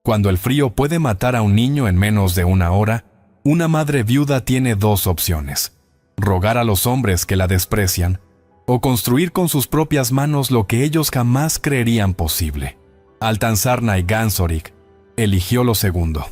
Cuando el frío puede matar a un niño en menos de una hora, una madre viuda tiene dos opciones: rogar a los hombres que la desprecian o construir con sus propias manos lo que ellos jamás creerían posible. Altanzarnay Ganzorik eligió lo segundo.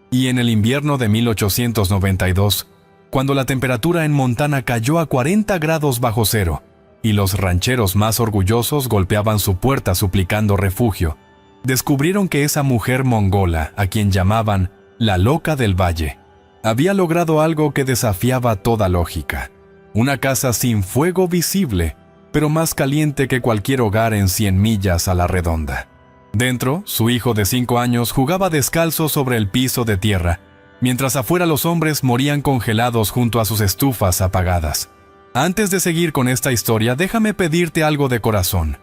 Y en el invierno de 1892, cuando la temperatura en Montana cayó a 40 grados bajo cero y los rancheros más orgullosos golpeaban su puerta suplicando refugio, descubrieron que esa mujer mongola, a quien llamaban la Loca del Valle, había logrado algo que desafiaba toda lógica: una casa sin fuego visible, pero más caliente que cualquier hogar en 100 millas a la redonda. Dentro, su hijo de 5 años jugaba descalzo sobre el piso de tierra, mientras afuera los hombres morían congelados junto a sus estufas apagadas. Antes de seguir con esta historia, déjame pedirte algo de corazón.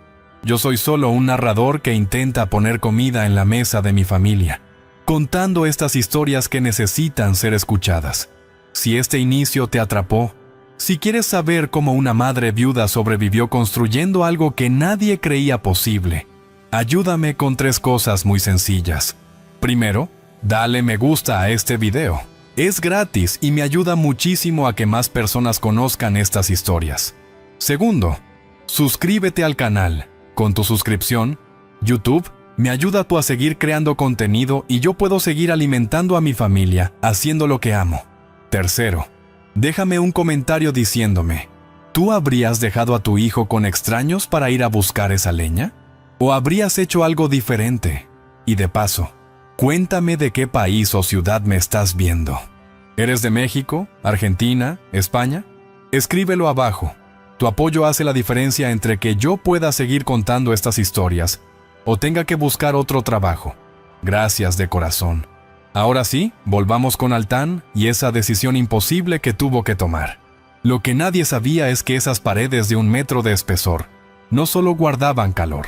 Yo soy solo un narrador que intenta poner comida en la mesa de mi familia, contando estas historias que necesitan ser escuchadas. Si este inicio te atrapó, si quieres saber cómo una madre viuda sobrevivió construyendo algo que nadie creía posible, ayúdame con 3 cosas muy sencillas. Primero, dale me gusta a este video. Es gratis y me ayuda muchísimo a que más personas conozcan estas historias. Segundo, suscríbete al canal. Con tu suscripción, YouTube me ayuda a seguir creando contenido y yo puedo seguir alimentando a mi familia, haciendo lo que amo. Tercero, déjame un comentario diciéndome: ¿tú habrías dejado a tu hijo con extraños para ir a buscar esa leña? ¿O habrías hecho algo diferente? Y de paso, cuéntame de qué país o ciudad me estás viendo. ¿Eres de México, Argentina, España? Escríbelo abajo. Tu apoyo hace la diferencia entre que yo pueda seguir contando estas historias o tenga que buscar otro trabajo. Gracias de corazón. Ahora sí, volvamos con Altán y esa decisión imposible que tuvo que tomar. Lo que nadie sabía es que esas paredes de 1 metro de espesor no solo guardaban calor,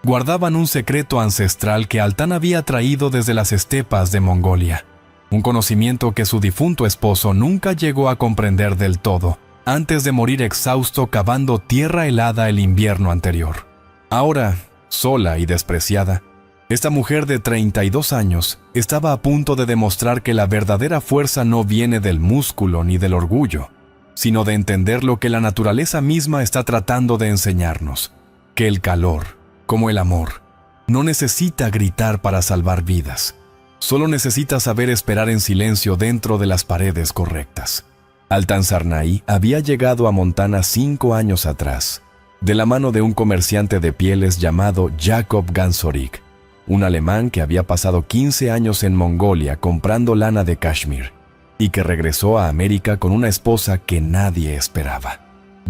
guardaban un secreto ancestral que Altán había traído desde las estepas de Mongolia. Un conocimiento que su difunto esposo nunca llegó a comprender del todo, antes de morir exhausto cavando tierra helada el invierno anterior. Ahora, sola y despreciada, esta mujer de 32 años estaba a punto de demostrar que la verdadera fuerza no viene del músculo ni del orgullo, sino de entender lo que la naturaleza misma está tratando de enseñarnos: que el calor, como el amor, no necesita gritar para salvar vidas. Solo necesita saber esperar en silencio dentro de las paredes correctas. Altanzarnay había llegado a Montana 5 años atrás, de la mano de un comerciante de pieles llamado Jacob Ganzorik, un alemán que había pasado 15 años en Mongolia comprando lana de Kashmir y que regresó a América con una esposa que nadie esperaba.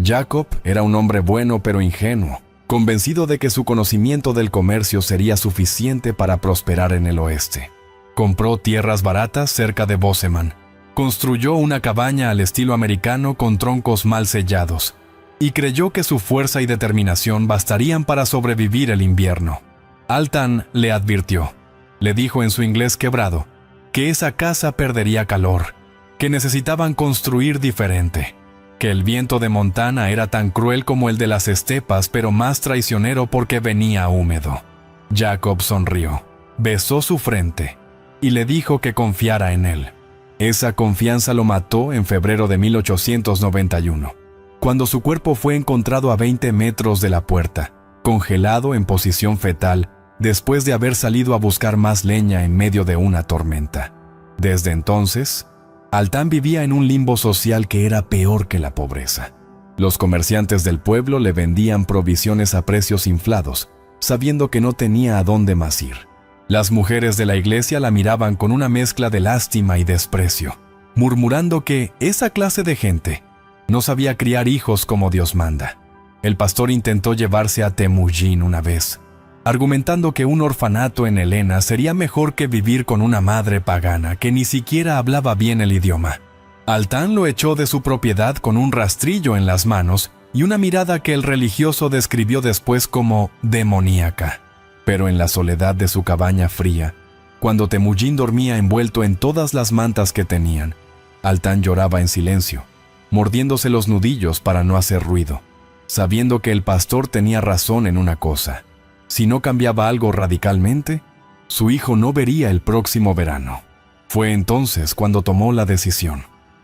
Jacob era un hombre bueno pero ingenuo, convencido de que su conocimiento del comercio sería suficiente para prosperar en el oeste. Compró tierras baratas cerca de Bozeman, construyó una cabaña al estilo americano con troncos mal sellados y creyó que su fuerza y determinación bastarían para sobrevivir el invierno. Altán le advirtió, le dijo en su inglés quebrado, que esa casa perdería calor, que necesitaban construir diferente, que el viento de Montana era tan cruel como el de las estepas, pero más traicionero porque venía húmedo. Jacob sonrió, besó su frente y le dijo que confiara en él. Esa confianza lo mató en febrero de 1891, cuando su cuerpo fue encontrado a 20 metros de la puerta, congelado en posición fetal, después de haber salido a buscar más leña en medio de una tormenta. Desde entonces, Altán vivía en un limbo social que era peor que la pobreza. Los comerciantes del pueblo le vendían provisiones a precios inflados, sabiendo que no tenía a dónde más ir. Las mujeres de la iglesia la miraban con una mezcla de lástima y desprecio, murmurando que esa clase de gente no sabía criar hijos como Dios manda. El pastor intentó llevarse a Temujin una vez, argumentando que un orfanato en Helena sería mejor que vivir con una madre pagana que ni siquiera hablaba bien el idioma. Altán lo echó de su propiedad con un rastrillo en las manos y una mirada que el religioso describió después como demoníaca. Pero en la soledad de su cabaña fría, cuando Temujin dormía envuelto en todas las mantas que tenían, Altán lloraba en silencio, mordiéndose los nudillos para no hacer ruido, sabiendo que el pastor tenía razón en una cosa: si no cambiaba algo radicalmente, Su hijo no vería el próximo verano. Fue entonces cuando tomó la decisión.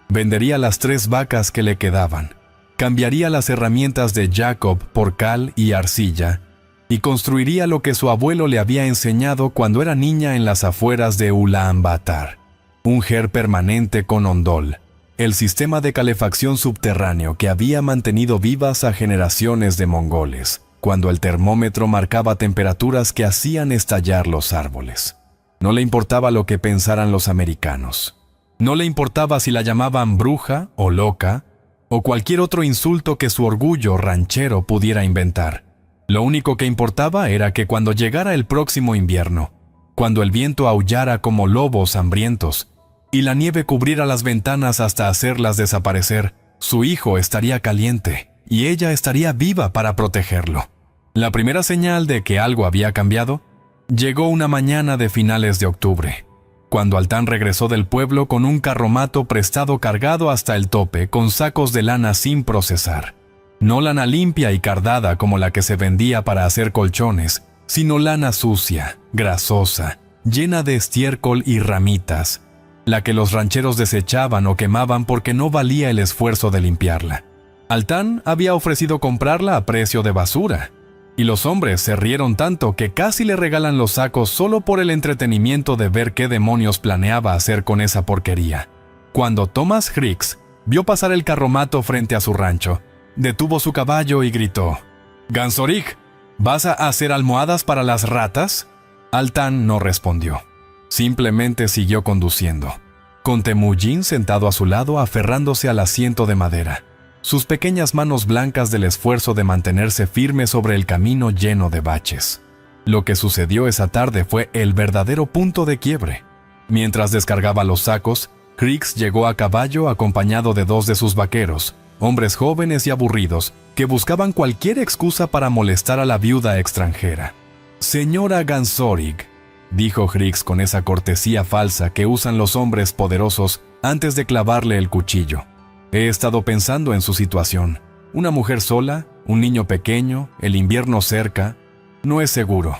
Vendería las 3 vacas que le quedaban, cambiaría las herramientas de Jacob por cal y arcilla, y construiría lo que su abuelo le había enseñado cuando era niña en las afueras de Ulaanbaatar, un ger permanente con ondol, el sistema de calefacción subterráneo que había mantenido vivas a generaciones de mongoles, cuando el termómetro marcaba temperaturas que hacían estallar los árboles. No le importaba lo que pensaran los americanos. No le importaba si la llamaban bruja o loca, o cualquier otro insulto que su orgullo ranchero pudiera inventar. Lo único que importaba era que cuando llegara el próximo invierno, cuando el viento aullara como lobos hambrientos, y la nieve cubriera las ventanas hasta hacerlas desaparecer, su hijo estaría caliente, y ella estaría viva para protegerlo. La primera señal de que algo había cambiado llegó una mañana de finales de octubre, cuando Altán regresó del pueblo con un carromato prestado cargado hasta el tope con sacos de lana sin procesar. No lana limpia y cardada como la que se vendía para hacer colchones, sino lana sucia, grasosa, llena de estiércol y ramitas, la que los rancheros desechaban o quemaban porque no valía el esfuerzo de limpiarla. Altán había ofrecido comprarla a precio de basura, y los hombres se rieron tanto que casi le regalan los sacos solo por el entretenimiento de ver qué demonios planeaba hacer con esa porquería. Cuando Thomas Hicks vio pasar el carromato frente a su rancho, detuvo su caballo y gritó: «Gansorig, ¿vas a hacer almohadas para las ratas?». Altán no respondió. Simplemente siguió conduciendo, con Temujin sentado a su lado aferrándose al asiento de madera, sus pequeñas manos blancas del esfuerzo de mantenerse firme sobre el camino lleno de baches. Lo que sucedió esa tarde fue el verdadero punto de quiebre. Mientras descargaba los sacos, Hicks llegó a caballo acompañado de 2 de sus vaqueros, hombres jóvenes y aburridos, que buscaban cualquier excusa para molestar a la viuda extranjera. «Señora Gansorig», dijo Hicks con esa cortesía falsa que usan los hombres poderosos antes de clavarle el cuchillo. «He estado pensando en su situación. Una mujer sola, un niño pequeño, el invierno cerca. No es seguro.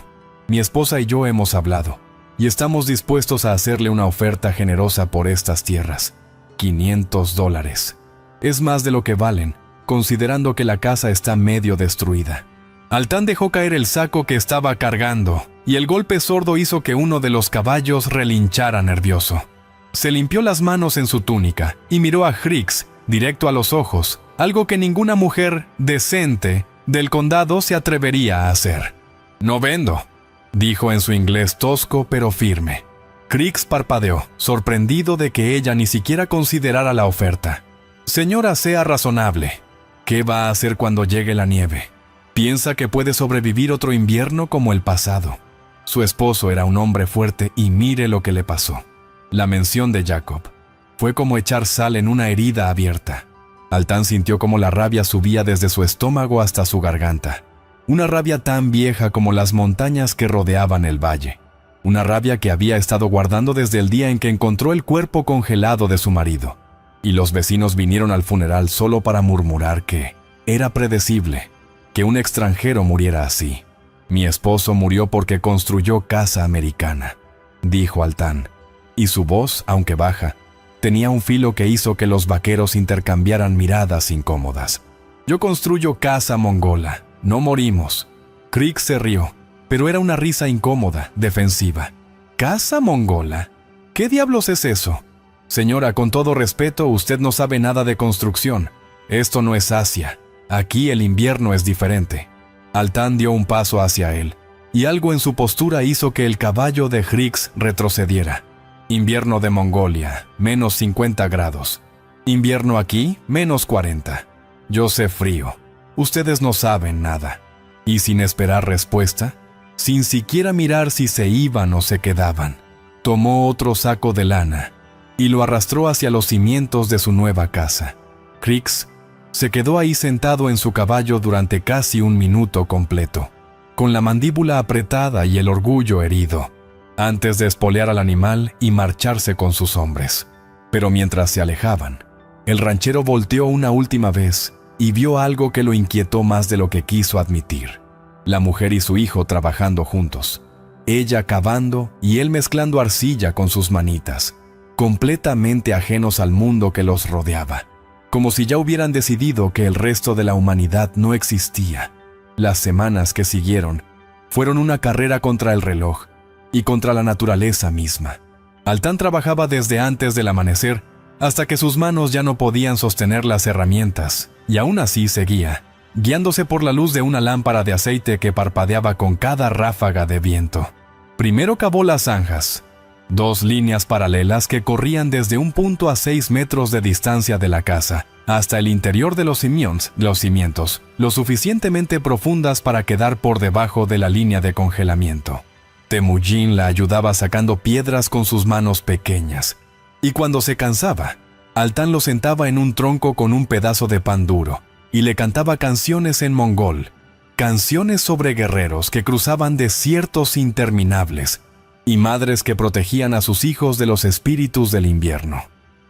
Mi esposa y yo hemos hablado, y estamos dispuestos a hacerle una oferta generosa por estas tierras. $500. Es más de lo que valen, considerando que la casa está medio destruida». Altán dejó caer el saco que estaba cargando, y el golpe sordo hizo que uno de los caballos relinchara nervioso. Se limpió las manos en su túnica y miró a Hicks directo a los ojos, algo que ninguna mujer decente del condado se atrevería a hacer. «No vendo», dijo en su inglés tosco pero firme. Hicks parpadeó, sorprendido de que ella ni siquiera considerara la oferta. «Señora, sea razonable. ¿Qué va a hacer cuando llegue la nieve? Piensa que puede sobrevivir otro invierno como el pasado». Su esposo era un hombre fuerte y mire lo que le pasó. La mención de Jacob fue como echar sal en una herida abierta. Altán sintió como la rabia subía desde su estómago hasta su garganta. Una rabia tan vieja como las montañas que rodeaban el valle. Una rabia que había estado guardando desde el día en que encontró el cuerpo congelado de su marido. Y los vecinos vinieron al funeral solo para murmurar que era predecible que un extranjero muriera así. «Mi esposo murió porque construyó casa americana», dijo Altán, y su voz, aunque baja, tenía un filo que hizo que los vaqueros intercambiaran miradas incómodas. «Yo construyo casa mongola, no morimos». Hicks se rió, pero era una risa incómoda, defensiva. «¿Casa mongola? ¿Qué diablos es eso? Señora, con todo respeto, usted no sabe nada de construcción. Esto no es Asia. Aquí el invierno es diferente». Altán dio un paso hacia él, y algo en su postura hizo que el caballo de Hicks retrocediera. «Invierno de Mongolia, menos 50 grados. Invierno aquí, menos 40. Yo sé frío. Ustedes no saben nada». Y sin esperar respuesta, sin siquiera mirar si se iban o se quedaban, tomó otro saco de lana y lo arrastró hacia los cimientos de su nueva casa. Hicks se quedó ahí sentado en su caballo durante casi 1 minuto completo, con la mandíbula apretada y el orgullo herido, antes de espolear al animal y marcharse con sus hombres. Pero mientras se alejaban, el ranchero volteó una última vez y vio algo que lo inquietó más de lo que quiso admitir. La mujer y su hijo trabajando juntos. ella cavando y él mezclando arcilla con sus manitas, completamente ajenos al mundo que los rodeaba, como si ya hubieran decidido que el resto de la humanidad no existía. Las semanas que siguieron fueron una carrera contra el reloj y contra la naturaleza misma. Altán trabajaba desde antes del amanecer hasta que sus manos ya no podían sostener las herramientas, y aún así seguía, guiándose por la luz de una lámpara de aceite que parpadeaba con cada ráfaga de viento. Primero cavó las zanjas, 2 líneas paralelas que corrían desde un punto a 6 metros de distancia de la casa hasta el interior de los cimientos, lo suficientemente profundas para quedar por debajo de la línea de congelamiento. Temujin la ayudaba sacando piedras con sus manos pequeñas, y cuando se cansaba, Altán lo sentaba en un tronco con un pedazo de pan duro y le cantaba canciones en mongol, canciones sobre guerreros que cruzaban desiertos interminables y madres que protegían a sus hijos de los espíritus del invierno.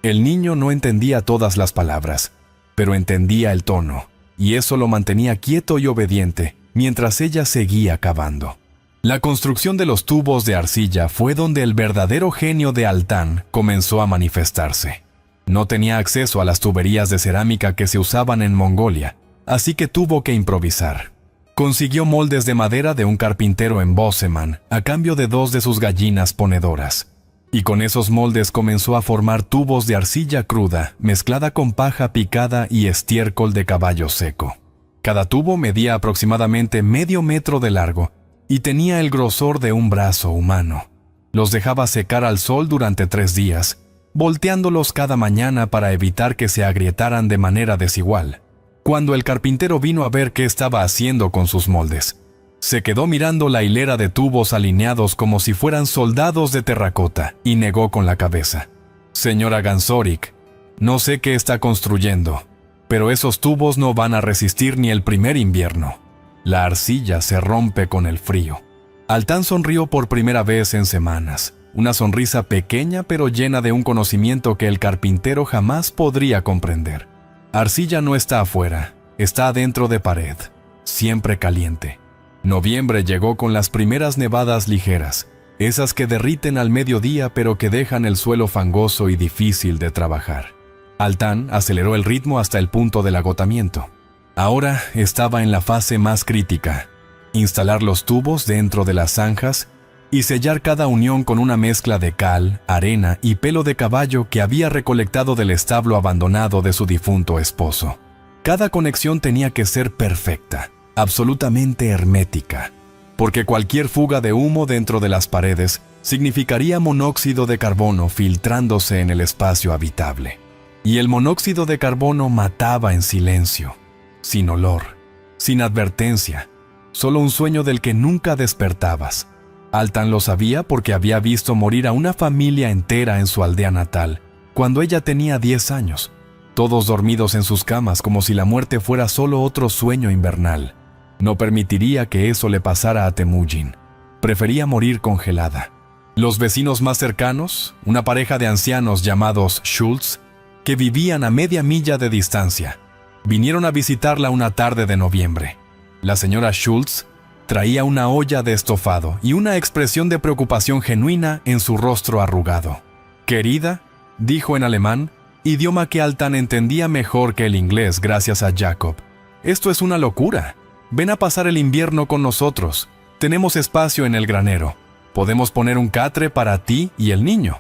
El niño no entendía todas las palabras, pero entendía el tono, y eso lo mantenía quieto y obediente mientras ella seguía cavando. La construcción de los tubos de arcilla fue donde el verdadero genio de Altán comenzó a manifestarse. No tenía acceso a las tuberías de cerámica que se usaban en Mongolia, así que tuvo que improvisar. Consiguió moldes de madera de un carpintero en Boseman a cambio de 2 de sus gallinas ponedoras, y con esos moldes comenzó a formar tubos de arcilla cruda mezclada con paja picada y estiércol de caballo seco. Cada tubo medía aproximadamente medio metro de largo y tenía el grosor de un brazo humano. Los dejaba secar al sol durante 3 días, volteándolos cada mañana para evitar que se agrietaran de manera desigual. Cuando el carpintero vino a ver qué estaba haciendo con sus moldes, se quedó mirando la hilera de tubos alineados como si fueran soldados de terracota y negó con la cabeza. «Señora Gansorik, no sé qué está construyendo, pero esos tubos no van a resistir ni el primer invierno. La arcilla se rompe con el frío». Altán sonrió por primera vez en semanas, una sonrisa pequeña pero llena de un conocimiento que el carpintero jamás podría comprender. Arcilla no está afuera, está adentro de pared, siempre caliente. Noviembre llegó con las primeras nevadas ligeras, esas que derriten al mediodía pero que dejan el suelo fangoso y difícil de trabajar. Altán aceleró el ritmo hasta el punto del agotamiento. Ahora estaba en la fase más crítica: instalar los tubos dentro de las zanjas y sellar cada unión con una mezcla de cal, arena y pelo de caballo que había recolectado del establo abandonado de su difunto esposo. Cada conexión tenía que ser perfecta, absolutamente hermética, porque cualquier fuga de humo dentro de las paredes significaría monóxido de carbono filtrándose en el espacio habitable. Y el monóxido de carbono mataba en silencio, sin olor, sin advertencia, solo un sueño del que nunca despertabas. Altán lo sabía porque había visto morir a una familia entera en su aldea natal, cuando ella tenía 10 años, todos dormidos en sus camas como si la muerte fuera solo otro sueño invernal. No permitiría que eso le pasara a Temujin. Prefería morir congelada. Los vecinos más cercanos, una pareja de ancianos llamados Schultz, que vivían a media milla de distancia, vinieron a visitarla una tarde de noviembre. La señora Schultz traía una olla de estofado y una expresión de preocupación genuina en su rostro arrugado. «Querida», dijo en alemán, idioma que Altán entendía mejor que el inglés gracias a Jacob, «esto es una locura. Ven a pasar el invierno con nosotros. Tenemos espacio en el granero. Podemos poner un catre para ti y el niño».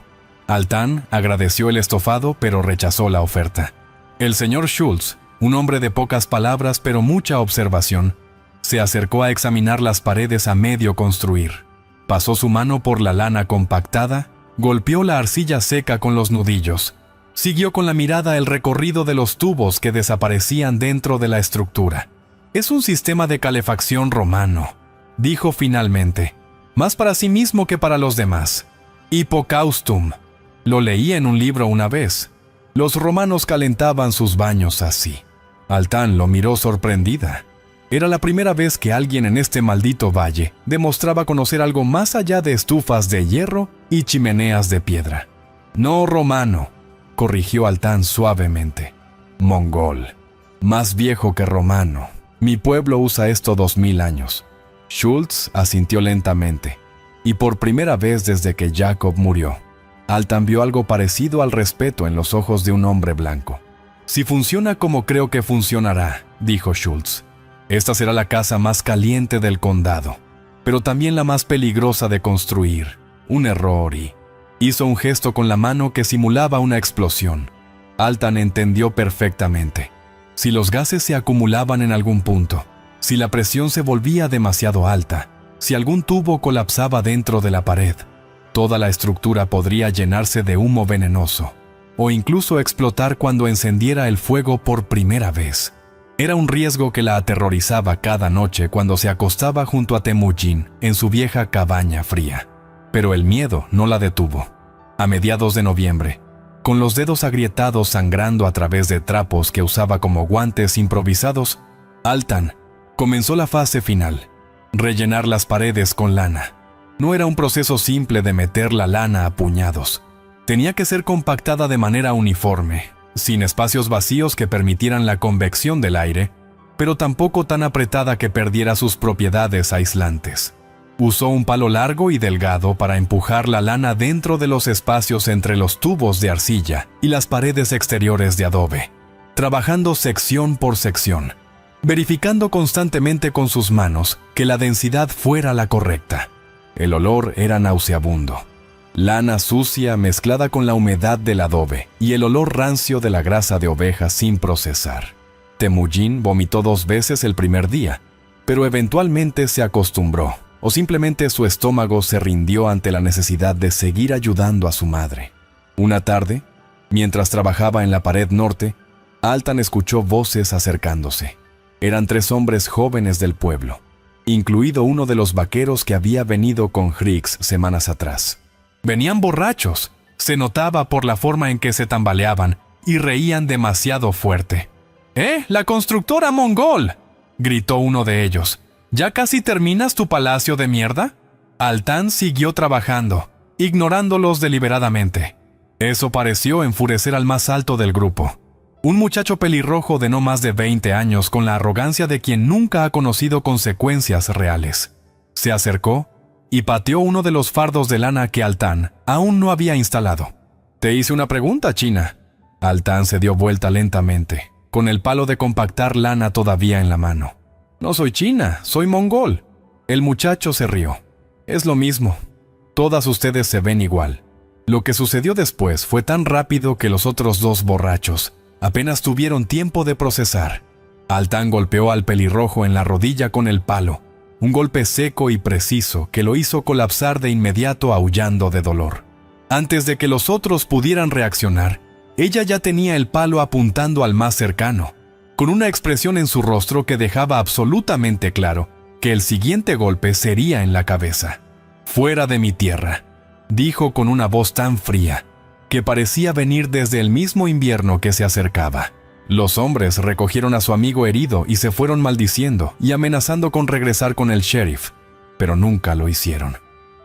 Altán agradeció el estofado, pero rechazó la oferta. El señor Schultz, un hombre de pocas palabras pero mucha observación, se acercó a examinar las paredes a medio construir. Pasó su mano por la lana compactada, golpeó la arcilla seca con los nudillos. Siguió con la mirada el recorrido de los tubos que desaparecían dentro de la estructura. «Es un sistema de calefacción romano», dijo finalmente, «más para sí mismo que para los demás. Hippocaustum. Lo leí en un libro una vez. Los romanos calentaban sus baños así». Altán lo miró sorprendida. Era la primera vez que alguien en este maldito valle demostraba conocer algo más allá de estufas de hierro y chimeneas de piedra. «No romano», corrigió Altán suavemente. «Mongol. Más viejo que romano. Mi pueblo usa esto 2000 años». Schultz asintió lentamente. Y por primera vez desde que Jacob murió, Altan vio algo parecido al respeto en los ojos de un hombre blanco. «Si funciona como creo que funcionará», dijo Schultz, «esta será la casa más caliente del condado, pero también la más peligrosa de construir. Un error» y hizo un gesto con la mano que simulaba una explosión. Altan entendió perfectamente. Si los gases se acumulaban en algún punto, si la presión se volvía demasiado alta, si algún tubo colapsaba dentro de la pared, toda la estructura podría llenarse de humo venenoso, o incluso explotar cuando encendiera el fuego por primera vez. Era un riesgo que la aterrorizaba cada noche cuando se acostaba junto a Temujin en su vieja cabaña fría. Pero el miedo no la detuvo. A mediados de noviembre, con los dedos agrietados sangrando a través de trapos que usaba como guantes improvisados, Altan comenzó la fase final: rellenar las paredes con lana. No era un proceso simple de meter la lana a puñados. Tenía que ser compactada de manera uniforme, sin espacios vacíos que permitieran la convección del aire, pero tampoco tan apretada que perdiera sus propiedades aislantes. Usó un palo largo y delgado para empujar la lana dentro de los espacios entre los tubos de arcilla y las paredes exteriores de adobe, trabajando sección por sección, verificando constantemente con sus manos que la densidad fuera la correcta. El olor era nauseabundo. Lana sucia mezclada con la humedad del adobe y el olor rancio de la grasa de oveja sin procesar. Temujin vomitó 2 veces el primer día, pero eventualmente se acostumbró, o simplemente su estómago se rindió ante la necesidad de seguir ayudando a su madre. Una tarde, mientras trabajaba en la pared norte, Altan escuchó voces acercándose. Eran 3 hombres jóvenes del pueblo, incluido uno de los vaqueros que había venido con Griggs semanas atrás. Venían borrachos, se notaba por la forma en que se tambaleaban y reían demasiado fuerte. ¡La constructora mongol!, gritó uno de ellos. ¿Ya casi terminas tu palacio de mierda? Altan siguió trabajando, ignorándolos deliberadamente. Eso pareció enfurecer al más alto del grupo. Un muchacho pelirrojo de no más de 20 años con la arrogancia de quien nunca ha conocido consecuencias reales. Se acercó y pateó uno de los fardos de lana que Altan aún no había instalado. «Te hice una pregunta, China». Altan se dio vuelta lentamente, con el palo de compactar lana todavía en la mano. «No soy china, soy mongol». El muchacho se rió. «Es lo mismo. Todas ustedes se ven igual». Lo que sucedió después fue tan rápido que los otros 2 borrachos apenas tuvieron tiempo de procesar. Altan golpeó al pelirrojo en la rodilla con el palo, un golpe seco y preciso que lo hizo colapsar de inmediato aullando de dolor. Antes de que los otros pudieran reaccionar, ella ya tenía el palo apuntando al más cercano, con una expresión en su rostro que dejaba absolutamente claro que el siguiente golpe sería en la cabeza. «Fuera de mi tierra», dijo con una voz tan fría que parecía venir desde el mismo invierno que se acercaba. Los hombres recogieron a su amigo herido y se fueron maldiciendo y amenazando con regresar con el sheriff, pero nunca lo hicieron,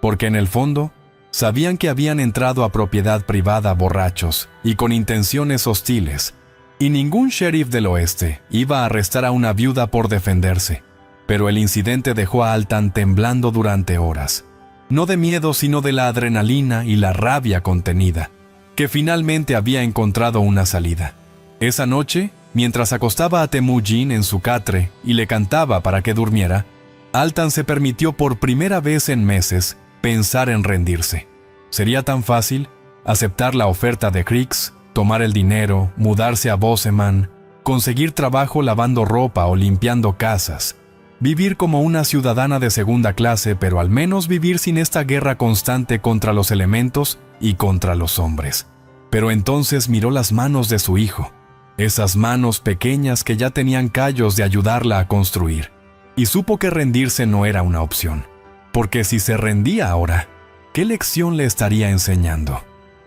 porque en el fondo sabían que habían entrado a propiedad privada borrachos y con intenciones hostiles, y ningún sheriff del oeste iba a arrestar a una viuda por defenderse. Pero el incidente dejó a Altan temblando durante horas, no de miedo sino de la adrenalina y la rabia contenida, que finalmente había encontrado una salida. Esa noche, mientras acostaba a Temujin en su catre y le cantaba para que durmiera, Altan se permitió por primera vez en meses pensar en rendirse. Sería tan fácil aceptar la oferta de Griggs, tomar el dinero, mudarse a Boseman, conseguir trabajo lavando ropa o limpiando casas, vivir como una ciudadana de segunda clase, pero al menos vivir sin esta guerra constante contra los elementos y contra los hombres. Pero entonces miró las manos de su hijo, esas manos pequeñas que ya tenían callos de ayudarla a construir, y supo que rendirse no era una opción, porque si se rendía ahora, ¿qué lección le estaría enseñando?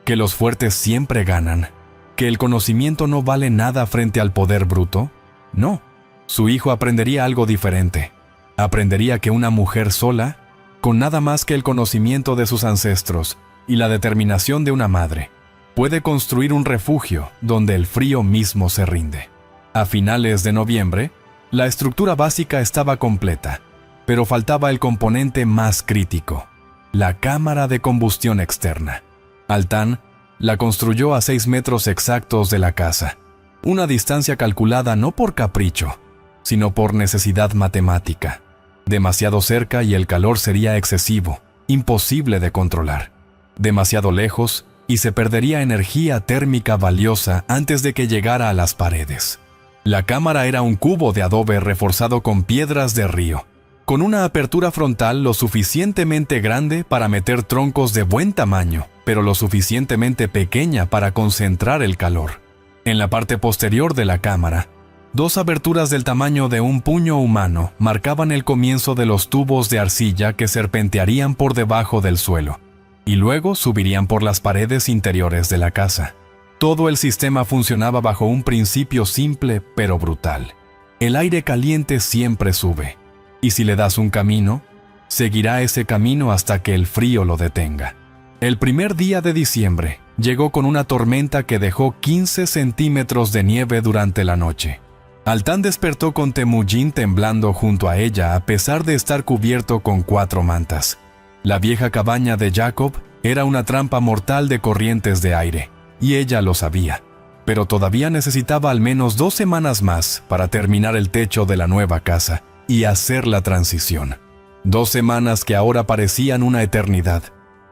¿Que los fuertes siempre ganan? ¿Que el conocimiento no vale nada frente al poder bruto? No, su hijo aprendería algo diferente. Aprendería que una mujer sola, con nada más que el conocimiento de sus ancestros y la determinación de una madre, puede construir un refugio donde el frío mismo se rinde. A finales de noviembre, la estructura básica estaba completa, pero faltaba el componente más crítico: la cámara de combustión externa. Altán la construyó a 6 metros exactos de la casa, una distancia calculada no por capricho, sino por necesidad matemática. Demasiado cerca y el calor sería excesivo, imposible de controlar. Demasiado lejos y se perdería energía térmica valiosa antes de que llegara a las paredes. La cámara era un cubo de adobe reforzado con piedras de río, con una apertura frontal lo suficientemente grande para meter troncos de buen tamaño, pero lo suficientemente pequeña para concentrar el calor. En la parte posterior de la cámara, 2 aberturas del tamaño de un puño humano marcaban el comienzo de los tubos de arcilla que serpentearían por debajo del suelo, y luego subirían por las paredes interiores de la casa. Todo el sistema funcionaba bajo un principio simple pero brutal. El aire caliente siempre sube, y si le das un camino, seguirá ese camino hasta que el frío lo detenga. El primer día de diciembre llegó con una tormenta que dejó 15 centímetros de nieve durante la noche. Altán despertó con Temujin temblando junto a ella a pesar de estar cubierto con 4 mantas. La vieja cabaña de Jacob era una trampa mortal de corrientes de aire, y ella lo sabía, pero todavía necesitaba al menos 2 semanas más para terminar el techo de la nueva casa y hacer la transición. 2 semanas que ahora parecían una eternidad,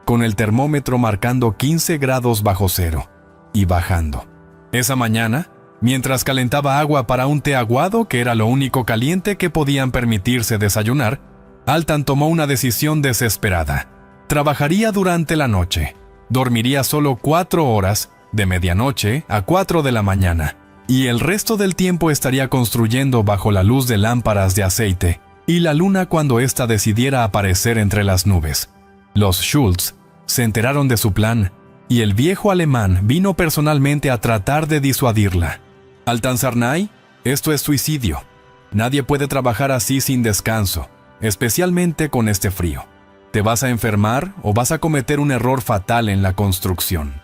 con el termómetro marcando 15 grados bajo cero y bajando. Esa mañana, mientras calentaba agua para un té aguado que era lo único caliente que podían permitirse desayunar, Altán tomó una decisión desesperada. Trabajaría durante la noche, dormiría solo 4 horas, de medianoche a 4 de la mañana, y el resto del tiempo estaría construyendo bajo la luz de lámparas de aceite y la luna cuando ésta decidiera aparecer entre las nubes. Los Schultz se enteraron de su plan, y el viejo alemán vino personalmente a tratar de disuadirla. Altán Sarnay, esto es suicidio. Nadie puede trabajar así sin descanso, especialmente con este frío. Te vas a enfermar o vas a cometer un error fatal en la construcción.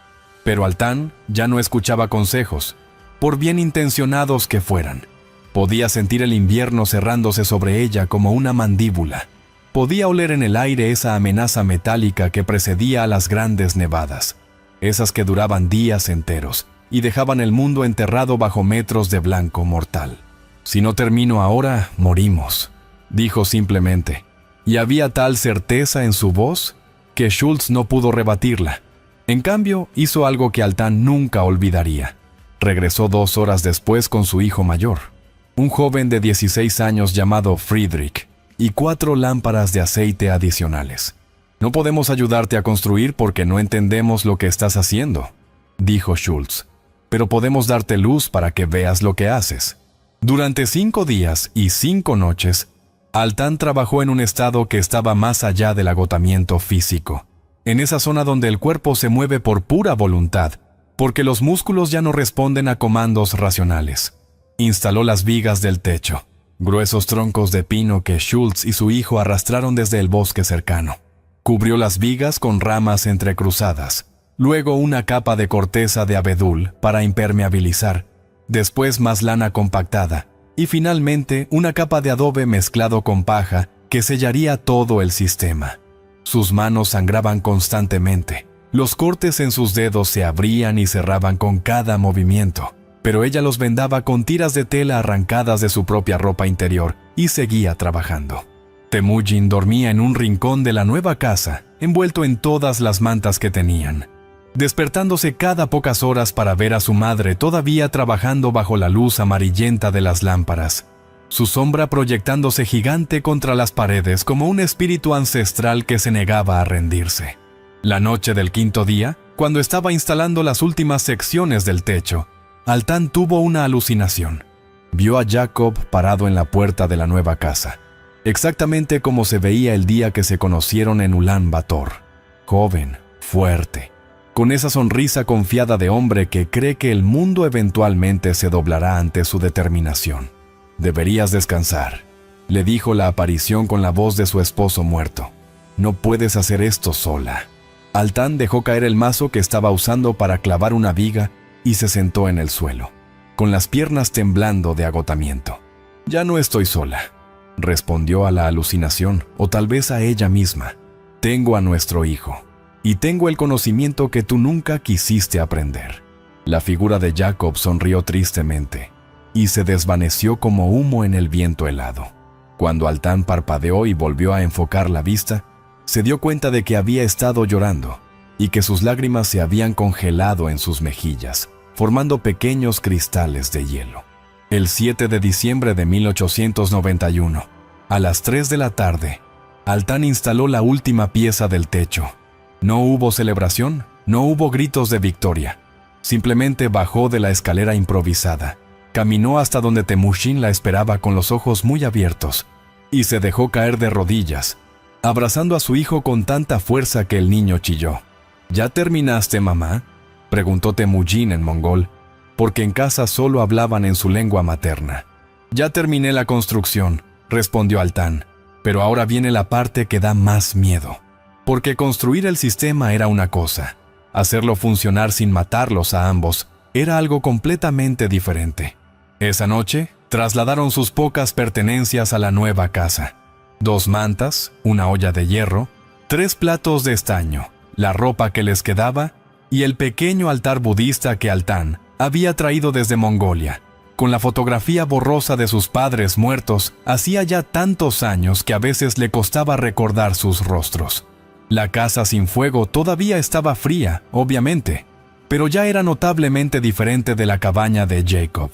Pero Altán ya no escuchaba consejos, por bien intencionados que fueran. Podía sentir el invierno cerrándose sobre ella como una mandíbula. Podía oler en el aire esa amenaza metálica que precedía a las grandes nevadas, esas que duraban días enteros y dejaban el mundo enterrado bajo metros de blanco mortal. Si no termino ahora, morimos, dijo simplemente, y había tal certeza en su voz que Schultz no pudo rebatirla. En cambio, hizo algo que Altán nunca olvidaría. Regresó 2 horas después con su hijo mayor, un joven de 16 años llamado Friedrich, y 4 lámparas de aceite adicionales. No podemos ayudarte a construir porque no entendemos lo que estás haciendo, dijo Schultz, pero podemos darte luz para que veas lo que haces. Durante 5 días y 5 noches, Altán trabajó en un estado que estaba más allá del agotamiento físico, en esa zona donde el cuerpo se mueve por pura voluntad, porque los músculos ya no responden a comandos racionales. Instaló las vigas del techo, gruesos troncos de pino que Schultz y su hijo arrastraron desde el bosque cercano. Cubrió las vigas con ramas entrecruzadas, luego una capa de corteza de abedul para impermeabilizar, después más lana compactada, y finalmente una capa de adobe mezclado con paja que sellaría todo el sistema. Sus manos sangraban constantemente. Los cortes en sus dedos se abrían y cerraban con cada movimiento, pero ella los vendaba con tiras de tela arrancadas de su propia ropa interior y seguía trabajando. Temujin dormía en un rincón de la nueva casa, envuelto en todas las mantas que tenían, despertándose cada pocas horas para ver a su madre todavía trabajando bajo la luz amarillenta de las lámparas, su sombra proyectándose gigante contra las paredes como un espíritu ancestral que se negaba a rendirse. La noche del 5.º día, cuando estaba instalando las últimas secciones del techo, Altán tuvo una alucinación. Vio a Jacob parado en la puerta de la nueva casa, exactamente como se veía el día que se conocieron en Ulan Bator. Joven, fuerte, con esa sonrisa confiada de hombre que cree que el mundo eventualmente se doblará ante su determinación. «Deberías descansar», le dijo la aparición con la voz de su esposo muerto. «No puedes hacer esto sola». Altán dejó caer el mazo que estaba usando para clavar una viga y se sentó en el suelo, con las piernas temblando de agotamiento. «Ya no estoy sola», respondió a la alucinación, o tal vez a ella misma. Tengo a nuestro hijo, y tengo el conocimiento que tú nunca quisiste aprender. La figura de Jacob sonrió tristemente, y se desvaneció como humo en el viento helado. Cuando Altán parpadeó y volvió a enfocar la vista, se dio cuenta de que había estado llorando, y que sus lágrimas se habían congelado en sus mejillas, formando pequeños cristales de hielo. El 7 de diciembre de 1891, a las 3 de la tarde, Altán instaló la última pieza del techo. No hubo celebración, no hubo gritos de victoria. Simplemente bajó de la escalera improvisada, caminó hasta donde Temujin la esperaba con los ojos muy abiertos, y se dejó caer de rodillas, abrazando a su hijo con tanta fuerza que el niño chilló. ¿Ya terminaste, mamá?, preguntó Temujin en mongol, porque en casa solo hablaban en su lengua materna. Ya terminé la construcción, respondió Altán, pero ahora viene la parte que da más miedo. Porque construir el sistema era una cosa, hacerlo funcionar sin matarlos a ambos era algo completamente diferente. Esa noche, trasladaron sus pocas pertenencias a la nueva casa. 2 mantas, una olla de hierro, 3 platos de estaño, la ropa que les quedaba y el pequeño altar budista que Altán había traído desde Mongolia, con la fotografía borrosa de sus padres muertos hacía ya tantos años que a veces le costaba recordar sus rostros. La casa sin fuego todavía estaba fría, obviamente, pero ya era notablemente diferente de la cabaña de Jacob.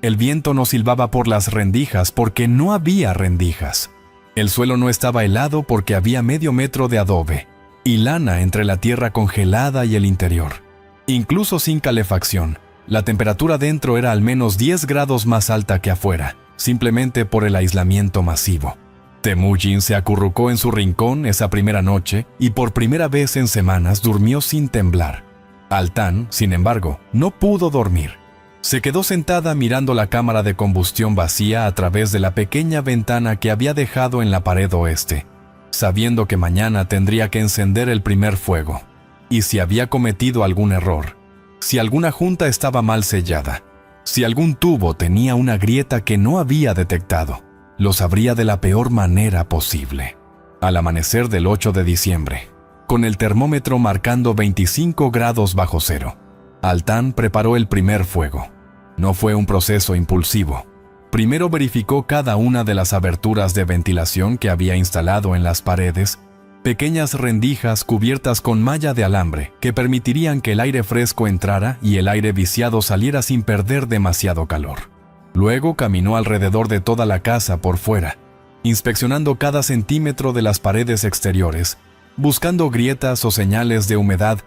El viento no silbaba por las rendijas porque no había rendijas. El suelo no estaba helado porque había medio metro de adobe y lana entre la tierra congelada y el interior. Incluso sin calefacción, la temperatura dentro era al menos 10 grados más alta que afuera, simplemente por el aislamiento masivo. Temujin se acurrucó en su rincón esa primera noche y por primera vez en semanas durmió sin temblar. Altán, sin embargo, no pudo dormir. Se quedó sentada mirando la cámara de combustión vacía a través de la pequeña ventana que había dejado en la pared oeste, sabiendo que mañana tendría que encender el primer fuego. Y si había cometido algún error, si alguna junta estaba mal sellada, si algún tubo tenía una grieta que no había detectado, lo sabría de la peor manera posible. Al amanecer del 8 de diciembre, con el termómetro marcando 25 grados bajo cero, Altán preparó el primer fuego. No fue un proceso impulsivo. Primero verificó cada una de las aberturas de ventilación que había instalado en las paredes, pequeñas rendijas cubiertas con malla de alambre que permitirían que el aire fresco entrara y el aire viciado saliera sin perder demasiado calor. Luego caminó alrededor de toda la casa por fuera, inspeccionando cada centímetro de las paredes exteriores, buscando grietas o señales de humedad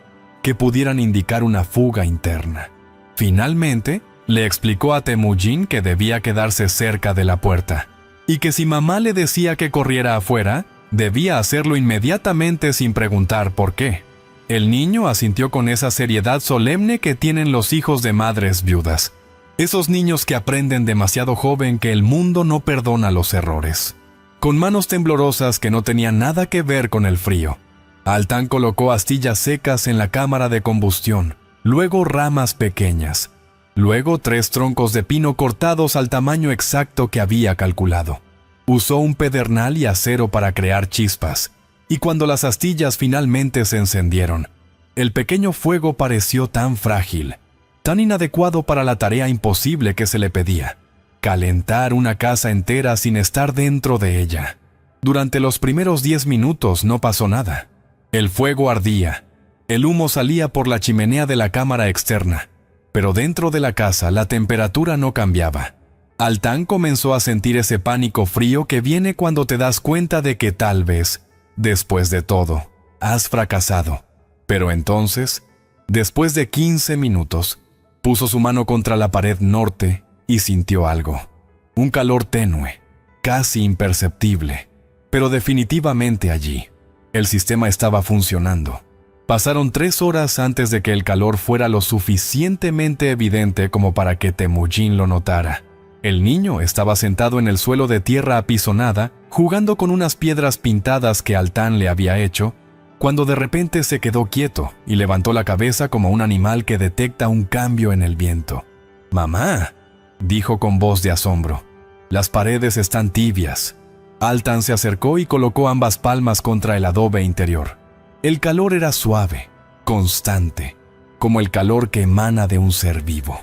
que pudieran indicar una fuga interna. Finalmente, le explicó a Temujin que debía quedarse cerca de la puerta, y que si mamá le decía que corriera afuera, debía hacerlo inmediatamente sin preguntar por qué. El niño asintió con esa seriedad solemne que tienen los hijos de madres viudas. Esos niños que aprenden demasiado joven que el mundo no perdona los errores. Con manos temblorosas que no tenían nada que ver con el frío, Altán colocó astillas secas en la cámara de combustión, luego ramas pequeñas, luego 3 troncos de pino cortados al tamaño exacto que había calculado. Usó un pedernal y acero para crear chispas, y cuando las astillas finalmente se encendieron, el pequeño fuego pareció tan frágil, tan inadecuado para la tarea imposible que se le pedía: calentar una casa entera sin estar dentro de ella. Durante los primeros 10 minutos no pasó nada. El fuego ardía, el humo salía por la chimenea de la cámara externa, pero dentro de la casa la temperatura no cambiaba. Altán comenzó a sentir ese pánico frío que viene cuando te das cuenta de que tal vez, después de todo, has fracasado. Pero entonces, después de 15 minutos, puso su mano contra la pared norte y sintió algo. Un calor tenue, casi imperceptible, pero definitivamente allí. El sistema estaba funcionando. Pasaron 3 horas antes de que el calor fuera lo suficientemente evidente como para que Temujin lo notara. El niño estaba sentado en el suelo de tierra apisonada, jugando con unas piedras pintadas que Altán le había hecho, cuando de repente se quedó quieto y levantó la cabeza como un animal que detecta un cambio en el viento. «Mamá», dijo con voz de asombro, «las paredes están tibias». Altan se acercó y colocó ambas palmas contra el adobe interior. El calor era suave, constante, como el calor que emana de un ser vivo.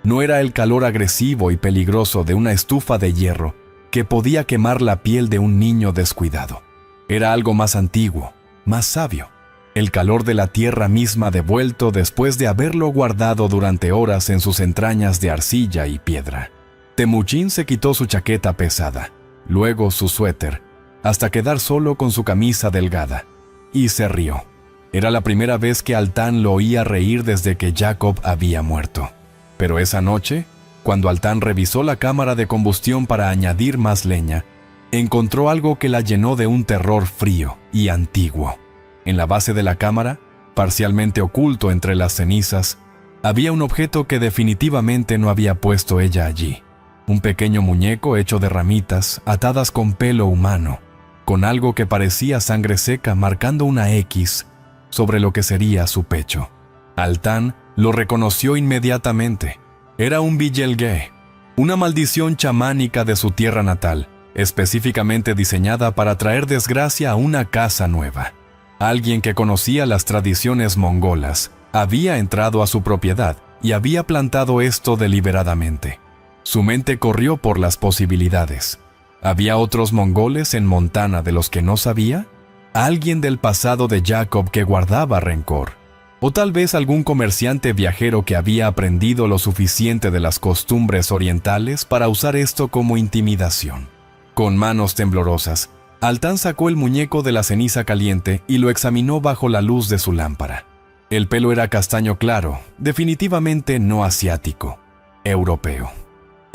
No era el calor agresivo y peligroso de una estufa de hierro que podía quemar la piel de un niño descuidado. Era algo más antiguo, más sabio. El calor de la tierra misma devuelto después de haberlo guardado durante horas en sus entrañas de arcilla y piedra. Temujin se quitó su chaqueta pesada, luego su suéter, hasta quedar solo con su camisa delgada, y se rió. Era la primera vez que Altan lo oía reír desde que Jacob había muerto. Pero esa noche, cuando Altan revisó la cámara de combustión para añadir más leña, encontró algo que la llenó de un terror frío y antiguo. En la base de la cámara, parcialmente oculto entre las cenizas, había un objeto que definitivamente no había puesto ella allí. Un pequeño muñeco hecho de ramitas atadas con pelo humano, con algo que parecía sangre seca marcando una X sobre lo que sería su pecho. Altan lo reconoció inmediatamente. Era un Bilgelge, una maldición chamánica de su tierra natal, específicamente diseñada para traer desgracia a una casa nueva. Alguien que conocía las tradiciones mongolas había entrado a su propiedad y había plantado esto deliberadamente. Su mente corrió por las posibilidades. ¿Había otros mongoles en Montana de los que no sabía? ¿Alguien del pasado de Jacob que guardaba rencor? ¿O tal vez algún comerciante viajero que había aprendido lo suficiente de las costumbres orientales para usar esto como intimidación? Con manos temblorosas, Altan sacó el muñeco de la ceniza caliente y lo examinó bajo la luz de su lámpara. El pelo era castaño claro, definitivamente no asiático, europeo.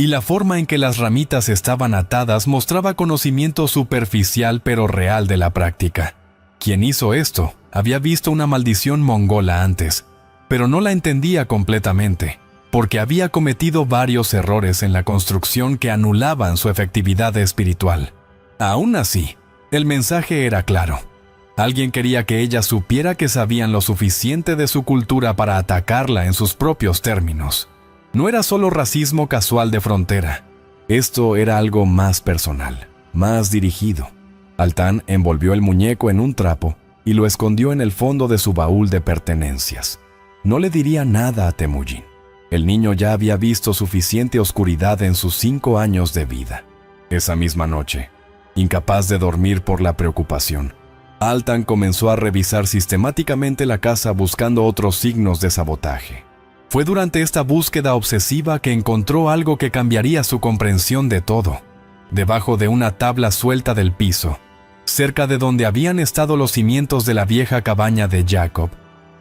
Y la forma en que las ramitas estaban atadas mostraba conocimiento superficial pero real de la práctica. Quien hizo esto había visto una maldición mongola antes, pero no la entendía completamente, porque había cometido varios errores en la construcción que anulaban su efectividad espiritual. Aún así, el mensaje era claro. Alguien quería que ella supiera que sabían lo suficiente de su cultura para atacarla en sus propios términos. No era solo racismo casual de frontera. Esto era algo más personal, más dirigido. Altan envolvió el muñeco en un trapo y lo escondió en el fondo de su baúl de pertenencias. No le diría nada a Temujin. El niño ya había visto suficiente oscuridad en sus 5 años de vida. Esa misma noche, incapaz de dormir por la preocupación, Altan comenzó a revisar sistemáticamente la casa buscando otros signos de sabotaje. Fue durante esta búsqueda obsesiva que encontró algo que cambiaría su comprensión de todo. Debajo de una tabla suelta del piso, cerca de donde habían estado los cimientos de la vieja cabaña de Jacob,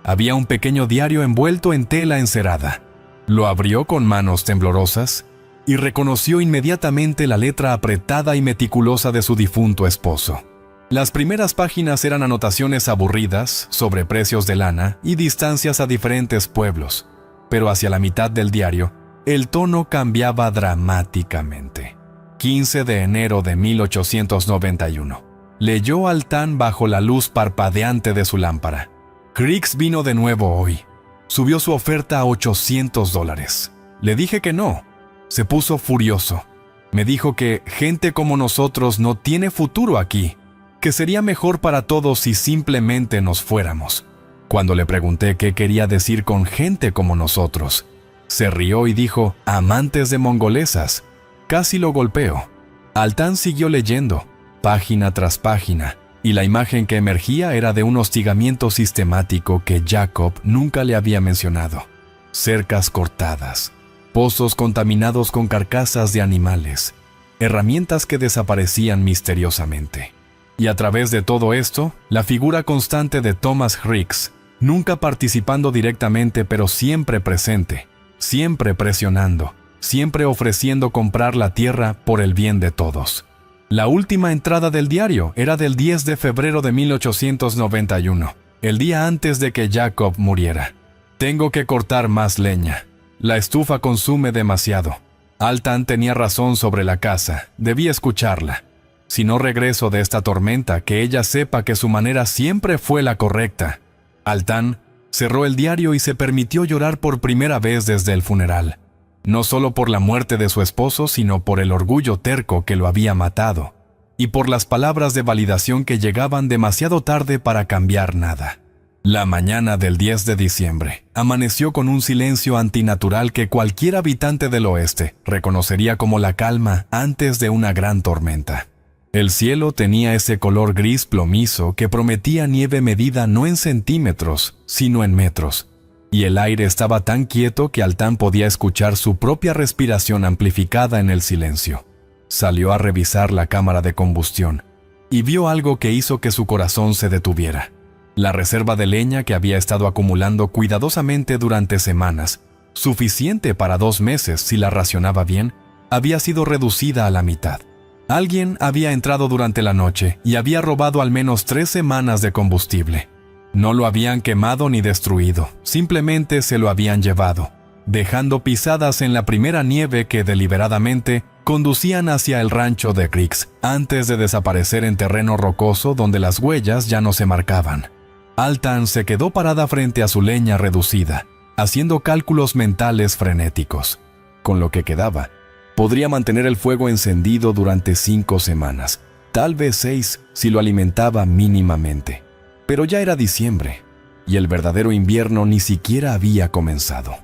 había un pequeño diario envuelto en tela encerada. Lo abrió con manos temblorosas y reconoció inmediatamente la letra apretada y meticulosa de su difunto esposo. Las primeras páginas eran anotaciones aburridas sobre precios de lana y distancias a diferentes pueblos, pero hacia la mitad del diario, el tono cambiaba dramáticamente. 15 de enero de 1891. Leyó Altan bajo la luz parpadeante de su lámpara. Crix vino de nuevo hoy. Subió su oferta a $800. Le dije que no. Se puso furioso. Me dijo que gente como nosotros no tiene futuro aquí, que sería mejor para todos si simplemente nos fuéramos. Cuando le pregunté qué quería decir con gente como nosotros, se rió y dijo, amantes de mongolesas. Casi lo golpeó. Altan siguió leyendo, página tras página, y la imagen que emergía era de un hostigamiento sistemático que Jacob nunca le había mencionado. Cercas cortadas, pozos contaminados con carcasas de animales, herramientas que desaparecían misteriosamente. Y a través de todo esto, la figura constante de Thomas Ricks, nunca participando directamente pero siempre presente, siempre presionando, siempre ofreciendo comprar la tierra por el bien de todos. La última entrada del diario era del 10 de febrero de 1891, el día antes de que Jacob muriera. Tengo que cortar más leña. La estufa consume demasiado. Altan tenía razón sobre la casa, debí escucharla. Si no regreso de esta tormenta, que ella sepa que su manera siempre fue la correcta. Altan cerró el diario y se permitió llorar por primera vez desde el funeral. No solo por la muerte de su esposo, sino por el orgullo terco que lo había matado. y por las palabras de validación que llegaban demasiado tarde para cambiar nada. La mañana del 10 de diciembre amaneció con un silencio antinatural que cualquier habitante del oeste reconocería como la calma antes de una gran tormenta. El cielo tenía ese color gris plomizo que prometía nieve medida no en centímetros, sino en metros, y el aire estaba tan quieto que Altán podía escuchar su propia respiración amplificada en el silencio. Salió a revisar la cámara de combustión y vio algo que hizo que su corazón se detuviera. La reserva de leña que había estado acumulando cuidadosamente durante semanas, suficiente para 2 meses si la racionaba bien, había sido reducida a la mitad. Alguien había entrado durante la noche y había robado al menos 3 semanas de combustible. No lo habían quemado ni destruido, simplemente se lo habían llevado, dejando pisadas en la primera nieve que deliberadamente conducían hacia el rancho de Creeks, antes de desaparecer en terreno rocoso donde las huellas ya no se marcaban. Altán se quedó parada frente a su leña reducida, haciendo cálculos mentales frenéticos. Con lo que quedaba, podría mantener el fuego encendido durante 5 semanas, tal vez 6 si lo alimentaba mínimamente. Pero ya era diciembre, y el verdadero invierno ni siquiera había comenzado.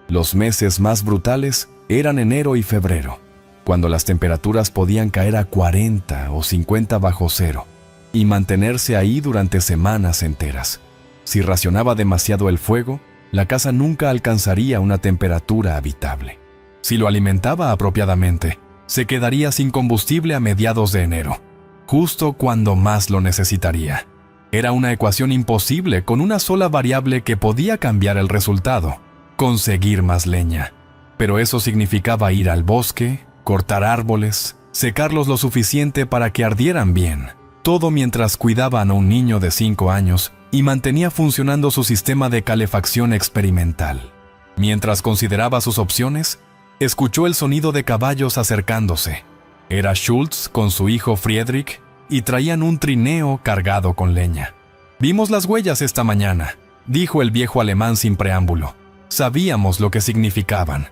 Los meses más brutales eran enero y febrero, cuando las temperaturas podían caer a 40 o 50 bajo cero, y mantenerse ahí durante semanas enteras. Si racionaba demasiado el fuego, la casa nunca alcanzaría una temperatura habitable. Si lo alimentaba apropiadamente, se quedaría sin combustible a mediados de enero, justo cuando más lo necesitaría. Era una ecuación imposible con una sola variable que podía cambiar el resultado: conseguir más leña. Pero eso significaba ir al bosque, cortar árboles, secarlos lo suficiente para que ardieran bien. Todo mientras cuidaban a un niño de 5 años y mantenía funcionando su sistema de calefacción experimental. Mientras consideraba sus opciones, escuchó el sonido de caballos acercándose. Era Schultz con su hijo Friedrich y traían un trineo cargado con leña. «Vimos las huellas esta mañana», dijo el viejo alemán sin preámbulo. Sabíamos lo que significaban.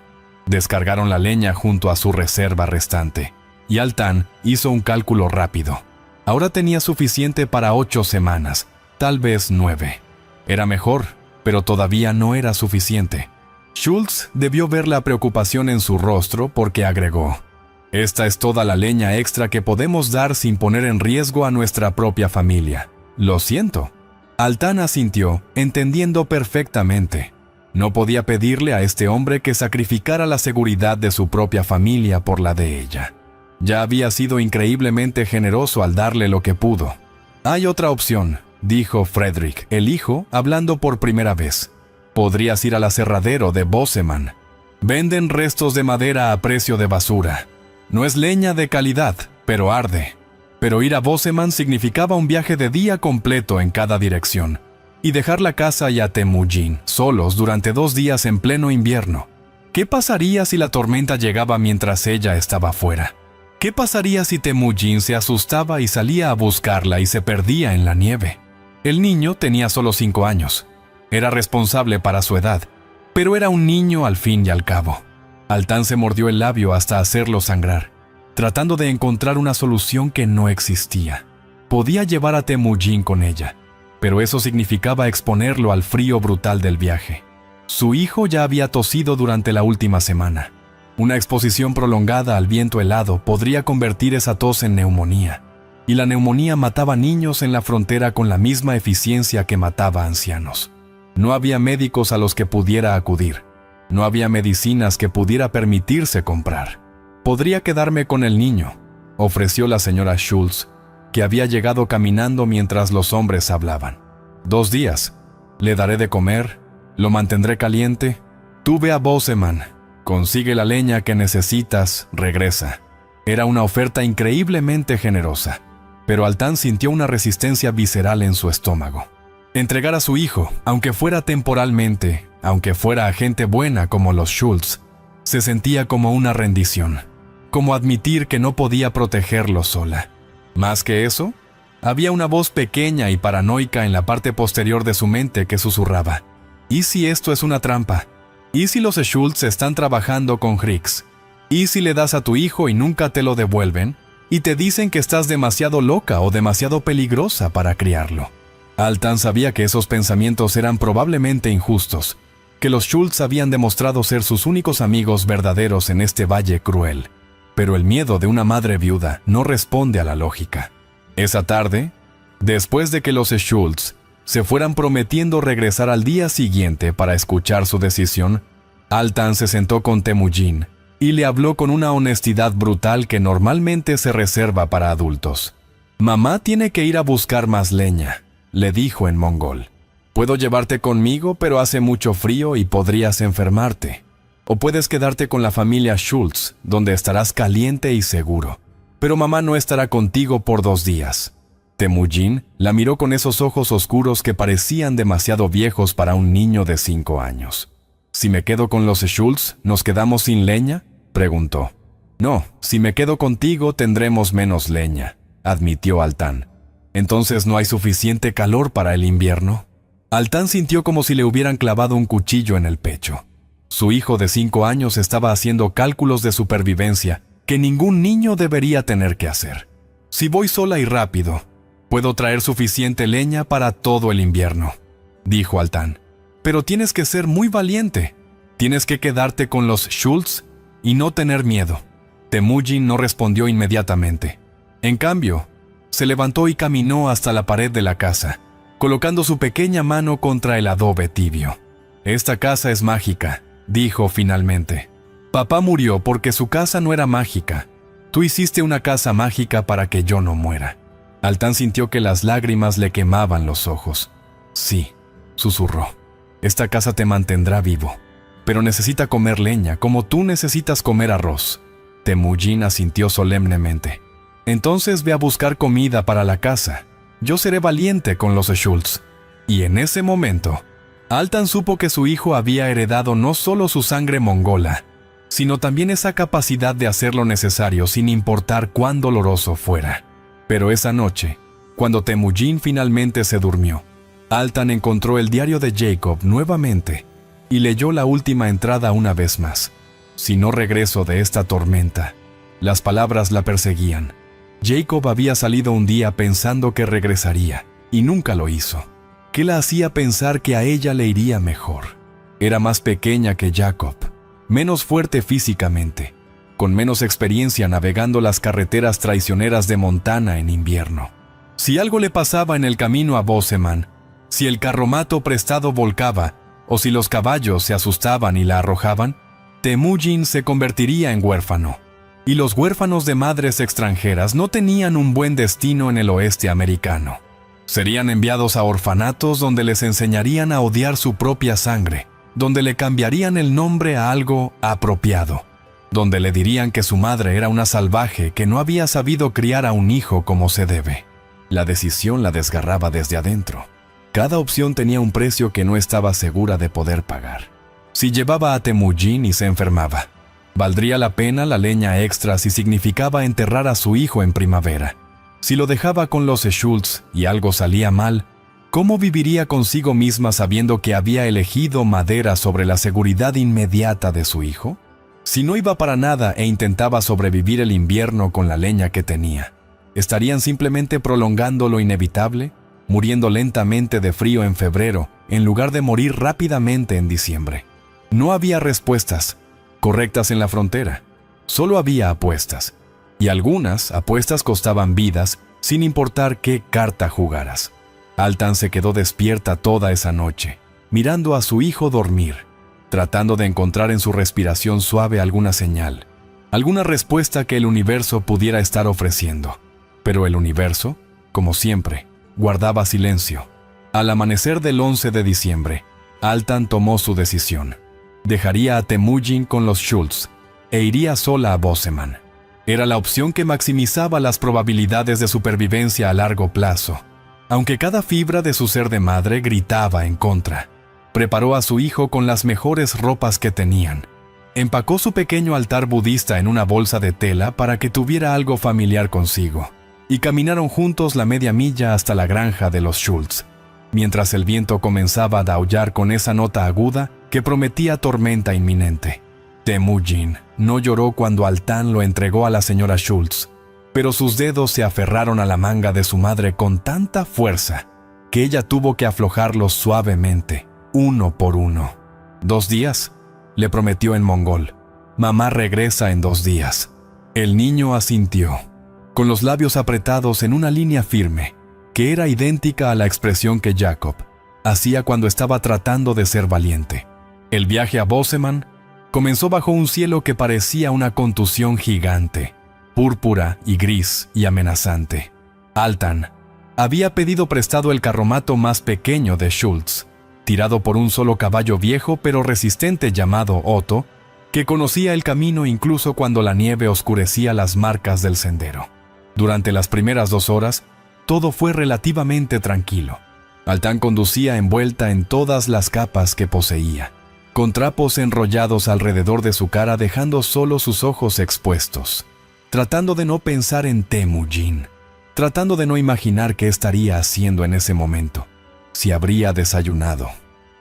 Descargaron la leña junto a su reserva restante, y Altán hizo un cálculo rápido. Ahora tenía suficiente para 8 semanas, tal vez 9. Era mejor, pero todavía no era suficiente. Schultz debió ver la preocupación en su rostro porque agregó: «Esta es toda la leña extra que podemos dar sin poner en riesgo a nuestra propia familia. Lo siento». Altán asintió, entendiendo perfectamente. No podía pedirle a este hombre que sacrificara la seguridad de su propia familia por la de ella. Ya había sido increíblemente generoso al darle lo que pudo. «Hay otra opción», dijo Friedrich, el hijo, hablando por primera vez. «Podrías ir al aserradero de Boseman. Venden restos de madera a precio de basura. No es leña de calidad, pero arde». Pero ir a Boseman significaba un viaje de día completo en cada dirección, y dejar la casa y a Temujin solos durante 2 días en pleno invierno. ¿Qué pasaría si la tormenta llegaba mientras ella estaba fuera? ¿Qué pasaría si Temujin se asustaba y salía a buscarla y se perdía en la nieve? El niño tenía solo 5 años. Era responsable para su edad, pero era un niño al fin y al cabo. Altán se mordió el labio hasta hacerlo sangrar, tratando de encontrar una solución que no existía. Podía llevar a Temujin con ella, pero eso significaba exponerlo al frío brutal del viaje. Su hijo ya había tosido durante la última semana. Una exposición prolongada al viento helado podría convertir esa tos en neumonía, y la neumonía mataba niños en la frontera con la misma eficiencia que mataba ancianos. No había médicos a los que pudiera acudir. No había medicinas que pudiera permitirse comprar. «Podría quedarme con el niño», ofreció la señora Schultz, que había llegado caminando mientras los hombres hablaban. «2 días. Le daré de comer, lo mantendré caliente. Tú ve a Boseman, consigue la leña que necesitas, regresa». Era una oferta increíblemente generosa, pero Altán sintió una resistencia visceral en su estómago. Entregar a su hijo, aunque fuera temporalmente, aunque fuera a gente buena como los Schultz, se sentía como una rendición, como admitir que no podía protegerlo sola. Más que eso, había una voz pequeña y paranoica en la parte posterior de su mente que susurraba: «¿Y si esto es una trampa? ¿Y si los Schultz están trabajando con Hicks? ¿Y si le das a tu hijo y nunca te lo devuelven? y te dicen que estás demasiado loca o demasiado peligrosa para criarlo. Altan sabía que esos pensamientos eran probablemente injustos, que los Schultz habían demostrado ser sus únicos amigos verdaderos en este valle cruel, pero el miedo de una madre viuda no responde a la lógica. Esa tarde, después de que los Schultz se fueran prometiendo regresar al día siguiente para escuchar su decisión, Altan se sentó con Temujin y le habló con una honestidad brutal que normalmente se reserva para adultos. «Mamá tiene que ir a buscar más leña», le dijo en mongol. «Puedo llevarte conmigo, pero hace mucho frío y podrías enfermarte. O puedes quedarte con la familia Schultz, donde estarás caliente y seguro. Pero mamá no estará contigo por 2 días». Temujin la miró con esos ojos oscuros que parecían demasiado viejos para un niño de 5 años. «¿Si me quedo con los Schultz, nos quedamos sin leña?», preguntó. «No, si me quedo contigo tendremos menos leña», admitió Altan. «¿Entonces no hay suficiente calor para el invierno?». Altan sintió como si le hubieran clavado un cuchillo en el pecho. Su hijo de 5 años estaba haciendo cálculos de supervivencia que ningún niño debería tener que hacer. «Si voy sola y rápido, puedo traer suficiente leña para todo el invierno», dijo Altan. «Pero tienes que ser muy valiente. Tienes que quedarte con los Schultz y no tener miedo». Temujin no respondió inmediatamente. En cambio, se levantó y caminó hasta la pared de la casa, colocando su pequeña mano contra el adobe tibio. «Esta casa es mágica», dijo finalmente. «Papá murió porque su casa no era mágica. Tú hiciste una casa mágica para que yo no muera». Altan sintió que las lágrimas le quemaban los ojos. «Sí», susurró. «Esta casa te mantendrá vivo, pero necesita comer leña como tú necesitas comer arroz». Temujin asintió solemnemente. «Entonces ve a buscar comida para la casa. Yo seré valiente con los Schultz». Y en ese momento, Altan supo que su hijo había heredado no solo su sangre mongola, sino también esa capacidad de hacer lo necesario sin importar cuán doloroso fuera. Pero esa noche, cuando Temujin finalmente se durmió, Altan encontró el diario de Jacob nuevamente y leyó la última entrada una vez más. «Si no regreso de esta tormenta», las palabras la perseguían. Jacob había salido un día pensando que regresaría, y nunca lo hizo. ¿Qué la hacía pensar que a ella le iría mejor? Era más pequeña que Jacob, menos fuerte físicamente, con menos experiencia navegando las carreteras traicioneras de Montana en invierno. Si algo le pasaba en el camino a Boseman, si el carromato prestado volcaba, o si los caballos se asustaban y la arrojaban, Temujin se convertiría en huérfano. Y los huérfanos de madres extranjeras no tenían un buen destino en el oeste americano. Serían enviados a orfanatos donde les enseñarían a odiar su propia sangre, donde le cambiarían el nombre a algo apropiado, donde le dirían que su madre era una salvaje que no había sabido criar a un hijo como se debe. La decisión la desgarraba desde adentro. Cada opción tenía un precio que no estaba segura de poder pagar. Si llevaba a Temujin y se enfermaba, ¿valdría la pena la leña extra si significaba enterrar a su hijo en primavera? Si lo dejaba con los Schultz y algo salía mal, ¿cómo viviría consigo misma sabiendo que había elegido madera sobre la seguridad inmediata de su hijo? Si no iba para nada e intentaba sobrevivir el invierno con la leña que tenía, ¿estarían simplemente prolongando lo inevitable, muriendo lentamente de frío en febrero, en lugar de morir rápidamente en diciembre? No había respuestas correctas en la frontera, solo había apuestas, y algunas apuestas costaban vidas sin importar qué carta jugaras. Altan se quedó despierta toda esa noche, mirando a su hijo dormir, tratando de encontrar en su respiración suave alguna señal, alguna respuesta que el universo pudiera estar ofreciendo. Pero el universo, como siempre, guardaba silencio. Al amanecer del 11 de diciembre, Altan tomó su decisión. Dejaría a Temujin con los Schultz e iría sola a Boseman. Era la opción que maximizaba las probabilidades de supervivencia a largo plazo, aunque cada fibra de su ser de madre gritaba en contra. Preparó a su hijo con las mejores ropas que tenían. Empacó su pequeño altar budista en una bolsa de tela para que tuviera algo familiar consigo, y caminaron juntos la media milla hasta la granja de los Schultz, mientras el viento comenzaba a aullar con esa nota aguda que prometía tormenta inminente. Temujin no lloró cuando Altan lo entregó a la señora Schultz, pero sus dedos se aferraron a la manga de su madre con tanta fuerza que ella tuvo que aflojarlos suavemente, uno por uno. 2 días, le prometió en mongol. Mamá regresa en 2 días. El niño asintió, con los labios apretados en una línea firme, que era idéntica a la expresión que Jacob hacía cuando estaba tratando de ser valiente. El viaje a Boseman comenzó bajo un cielo que parecía una contusión gigante, púrpura y gris y amenazante. Altan había pedido prestado el carromato más pequeño de Schultz, tirado por un solo caballo viejo pero resistente llamado Otto, que conocía el camino incluso cuando la nieve oscurecía las marcas del sendero. Durante las primeras 2 horas, todo fue relativamente tranquilo. Altan conducía envuelta en todas las capas que poseía, con trapos enrollados alrededor de su cara dejando solo sus ojos expuestos, tratando de no pensar en Temujin, tratando de no imaginar qué estaría haciendo en ese momento, si habría desayunado,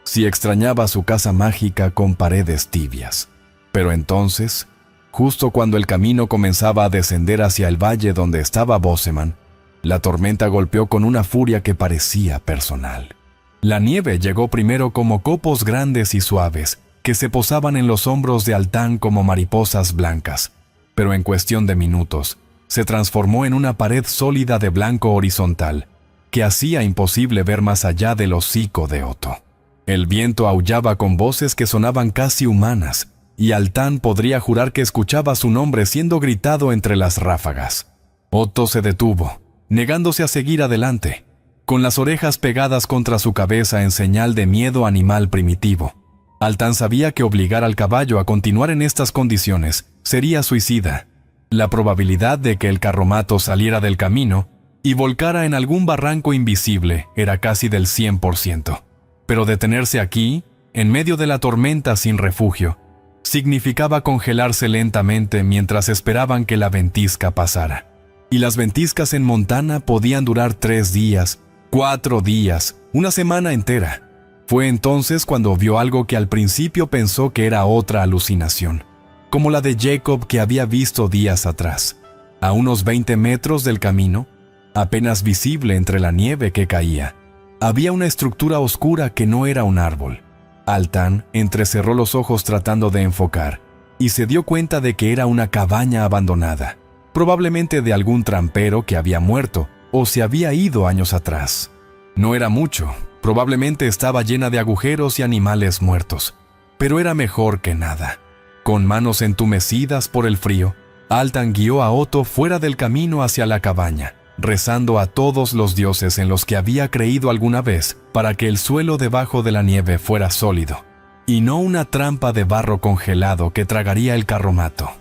si extrañaba su casa mágica con paredes tibias. Pero entonces, justo cuando el camino comenzaba a descender hacia el valle donde estaba Boseman, la tormenta golpeó con una furia que parecía personal. La nieve llegó primero como copos grandes y suaves, que se posaban en los hombros de Altan como mariposas blancas, pero en cuestión de minutos, se transformó en una pared sólida de blanco horizontal, que hacía imposible ver más allá del hocico de Otto. El viento aullaba con voces que sonaban casi humanas, y Altan podría jurar que escuchaba su nombre siendo gritado entre las ráfagas. Otto se detuvo, negándose a seguir adelante, con las orejas pegadas contra su cabeza en señal de miedo animal primitivo. Altan sabía que obligar al caballo a continuar en estas condiciones sería suicida. La probabilidad de que el carromato saliera del camino y volcara en algún barranco invisible era casi del 100%. Pero detenerse aquí, en medio de la tormenta sin refugio, significaba congelarse lentamente mientras esperaban que la ventisca pasara. Y las ventiscas en Montana podían durar 3 días, 4 días, una semana entera. Fue entonces cuando vio algo que al principio pensó que era otra alucinación, como la de Jacob que había visto días atrás. A unos 20 metros del camino, apenas visible entre la nieve que caía, había una estructura oscura que no era un árbol. Altan entrecerró los ojos tratando de enfocar, y se dio cuenta de que era una cabaña abandonada, probablemente de algún trampero que había muerto o se había ido años atrás. No era mucho, probablemente estaba llena de agujeros y animales muertos, pero era mejor que nada. Con manos entumecidas por el frío, Altan guió a Otto fuera del camino hacia la cabaña, rezando a todos los dioses en los que había creído alguna vez para que el suelo debajo de la nieve fuera sólido, y no una trampa de barro congelado que tragaría el carromato.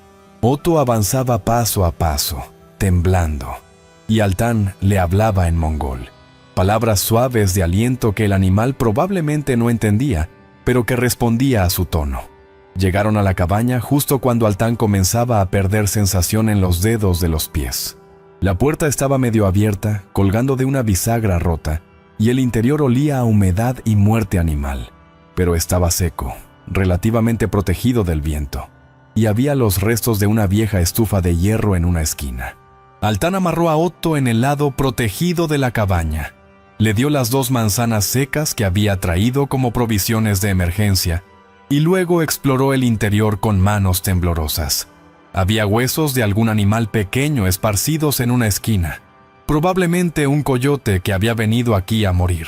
Otto avanzaba paso a paso, temblando, y Altan le hablaba en mongol, palabras suaves de aliento que el animal probablemente no entendía, pero que respondía a su tono. Llegaron a la cabaña justo cuando Altan comenzaba a perder sensación en los dedos de los pies. La puerta estaba medio abierta, colgando de una bisagra rota, y el interior olía a humedad y muerte animal, pero estaba seco, relativamente protegido del viento, y había los restos de una vieja estufa de hierro en una esquina. Altan amarró a Otto en el lado protegido de la cabaña, le dio las 2 manzanas secas que había traído como provisiones de emergencia, y luego exploró el interior con manos temblorosas. Había huesos de algún animal pequeño esparcidos en una esquina, probablemente un coyote que había venido aquí a morir.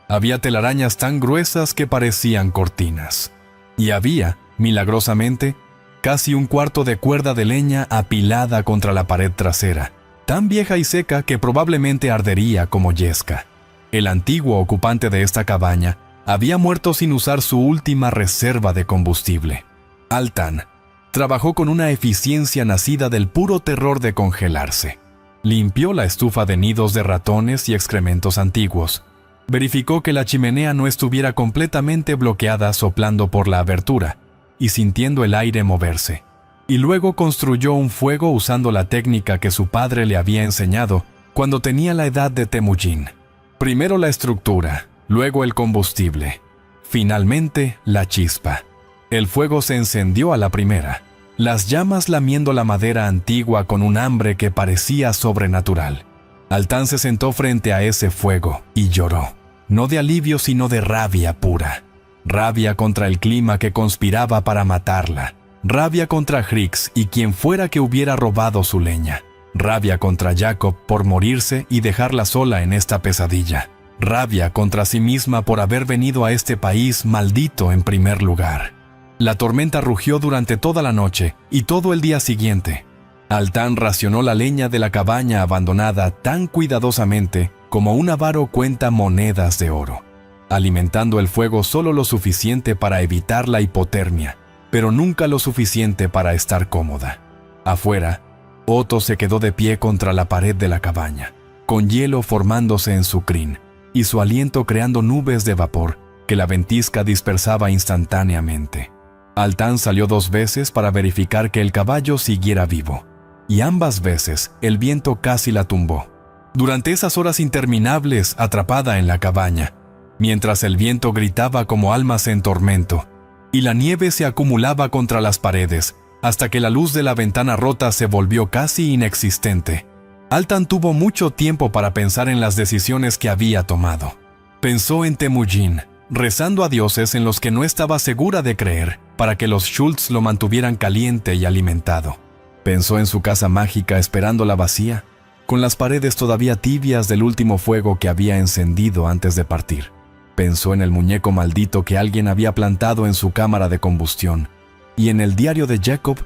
Había telarañas tan gruesas que parecían cortinas. Y había, milagrosamente, casi un cuarto de cuerda de leña apilada contra la pared trasera, tan vieja y seca que probablemente ardería como yesca. El antiguo ocupante de esta cabaña había muerto sin usar su última reserva de combustible. Altan trabajó con una eficiencia nacida del puro terror de congelarse. Limpió la estufa de nidos de ratones y excrementos antiguos. Verificó que la chimenea no estuviera completamente bloqueada soplando por la abertura y sintiendo el aire moverse. Y luego construyó un fuego usando la técnica que su padre le había enseñado cuando tenía la edad de Temujin. Primero la estructura, luego el combustible, finalmente la chispa. El fuego se encendió a la primera. las llamas lamiendo la madera antigua con un hambre que parecía sobrenatural. Altán se sentó frente a ese fuego y lloró, no de alivio sino de rabia pura. Rabia contra el clima que conspiraba para matarla. Rabia contra Hrix y quien fuera que hubiera robado su leña. Rabia contra Jacob por morirse y dejarla sola en esta pesadilla. Rabia contra sí misma por haber venido a este país maldito en primer lugar. La tormenta rugió durante toda la noche y todo el día siguiente. Altán racionó la leña de la cabaña abandonada tan cuidadosamente como un avaro cuenta monedas de oro, alimentando el fuego solo lo suficiente para evitar la hipotermia, pero nunca lo suficiente para estar cómoda. Afuera, Otto se quedó de pie contra la pared de la cabaña, con hielo formándose en su crin y su aliento creando nubes de vapor que la ventisca dispersaba instantáneamente. Altán salió 2 veces para verificar que el caballo siguiera vivo, y ambas veces el viento casi la tumbó. Durante esas horas interminables atrapada en la cabaña, mientras el viento gritaba como almas en tormento, y la nieve se acumulaba contra las paredes, hasta que la luz de la ventana rota se volvió casi inexistente, Altán tuvo mucho tiempo para pensar en las decisiones que había tomado. Pensó en Temujin, rezando a dioses en los que no estaba segura de creer, para que los Schultz lo mantuvieran caliente y alimentado. Pensó en su casa mágica esperándola vacía, con las paredes todavía tibias del último fuego que había encendido antes de partir. Pensó en el muñeco maldito que alguien había plantado en su cámara de combustión, y en el diario de Jacob,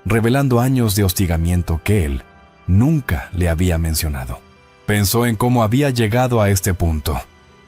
revelando años de hostigamiento que él nunca le había mencionado. Pensó en cómo había llegado a este punto.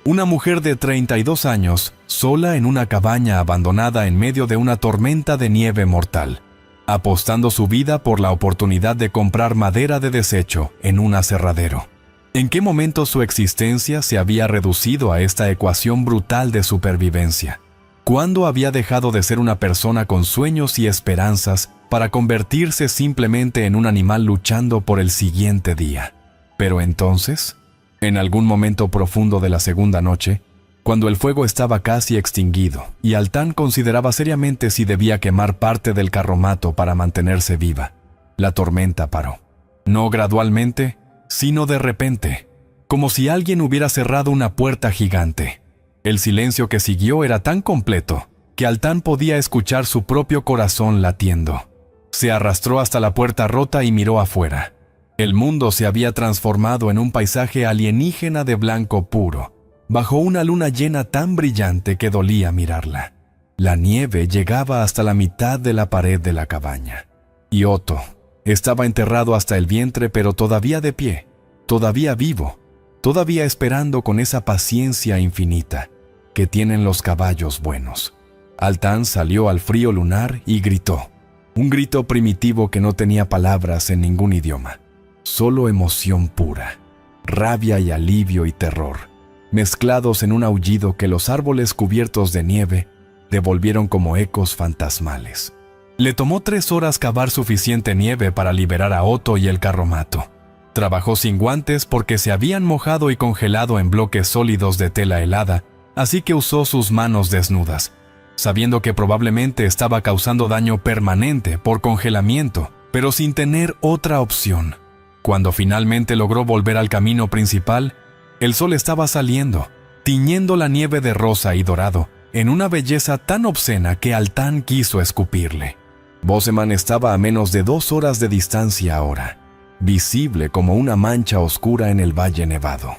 Una mujer de 32 años, sola en una cabaña abandonada en medio de una tormenta de nieve mortal, apostando su vida por la oportunidad de comprar madera de desecho en un aserradero. ¿En qué momento su existencia se había reducido a esta ecuación brutal de supervivencia? ¿Cuándo había dejado de ser una persona con sueños y esperanzas para convertirse simplemente en un animal luchando por el siguiente día? Pero entonces, en algún momento profundo de la segunda noche, cuando el fuego estaba casi extinguido y Altán consideraba seriamente si debía quemar parte del carromato para mantenerse viva, la tormenta paró. No gradualmente, sino de repente, como si alguien hubiera cerrado una puerta gigante. El silencio que siguió era tan completo que Altán podía escuchar su propio corazón latiendo. Se arrastró hasta la puerta rota y miró afuera. El mundo se había transformado en un paisaje alienígena de blanco puro, bajo una luna llena tan brillante que dolía mirarla. La nieve llegaba hasta la mitad de la pared de la cabaña. Y Otto estaba enterrado hasta el vientre, pero todavía de pie, todavía vivo, todavía esperando con esa paciencia infinita que tienen los caballos buenos. Altán salió al frío lunar y gritó, un grito primitivo que no tenía palabras en ningún idioma, solo emoción pura, rabia y alivio y terror, mezclados en un aullido que los árboles cubiertos de nieve devolvieron como ecos fantasmales. Le tomó 3 horas cavar suficiente nieve para liberar a Otto y el carromato. Trabajó sin guantes porque se habían mojado y congelado en bloques sólidos de tela helada, así que usó sus manos desnudas, sabiendo que probablemente estaba causando daño permanente por congelamiento, pero sin tener otra opción. Cuando finalmente logró volver al camino principal, el sol estaba saliendo, tiñendo la nieve de rosa y dorado, en una belleza tan obscena que Altán quiso escupirle. Boseman estaba a menos de 2 horas de distancia ahora, visible como una mancha oscura en el valle nevado.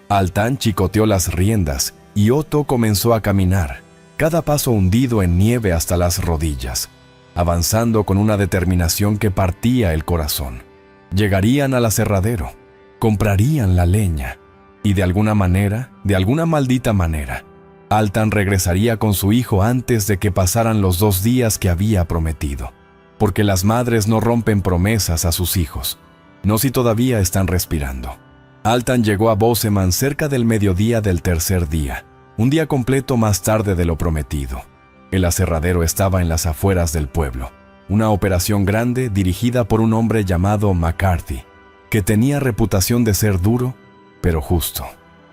Altán chicoteó las riendas y Otto comenzó a caminar, cada paso hundido en nieve hasta las rodillas, avanzando con una determinación que partía el corazón. Llegarían al aserradero, comprarían la leña, y de alguna manera, de alguna maldita manera, Altán regresaría con su hijo antes de que pasaran los 2 días que había prometido, porque las madres no rompen promesas a sus hijos, no si todavía están respirando. Altán llegó a Boseman cerca del mediodía del tercer día, un día completo más tarde de lo prometido. El aserradero estaba en las afueras del pueblo, una operación grande dirigida por un hombre llamado McCarthy, que tenía reputación de ser duro, pero justo.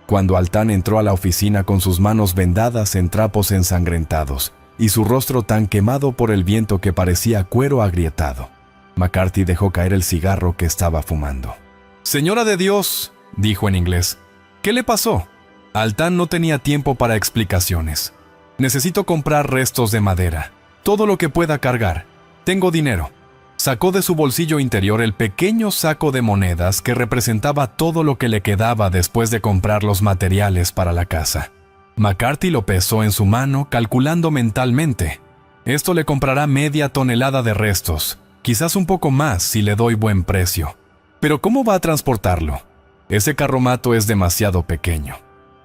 Cuando Altán entró a la oficina con sus manos vendadas en trapos ensangrentados y su rostro tan quemado por el viento que parecía cuero agrietado. McCarthy dejó caer el cigarro que estaba fumando. «Señora de Dios», dijo en inglés, «¿qué le pasó?» Altán no tenía tiempo para explicaciones. «Necesito comprar restos de madera, todo lo que pueda cargar. Tengo dinero». Sacó de su bolsillo interior el pequeño saco de monedas que representaba todo lo que le quedaba después de comprar los materiales para la casa. McCarthy lo pesó en su mano, calculando mentalmente. «Esto le comprará media tonelada de restos, quizás un poco más si le doy buen precio. Pero ¿cómo va a transportarlo? Ese carromato es demasiado pequeño».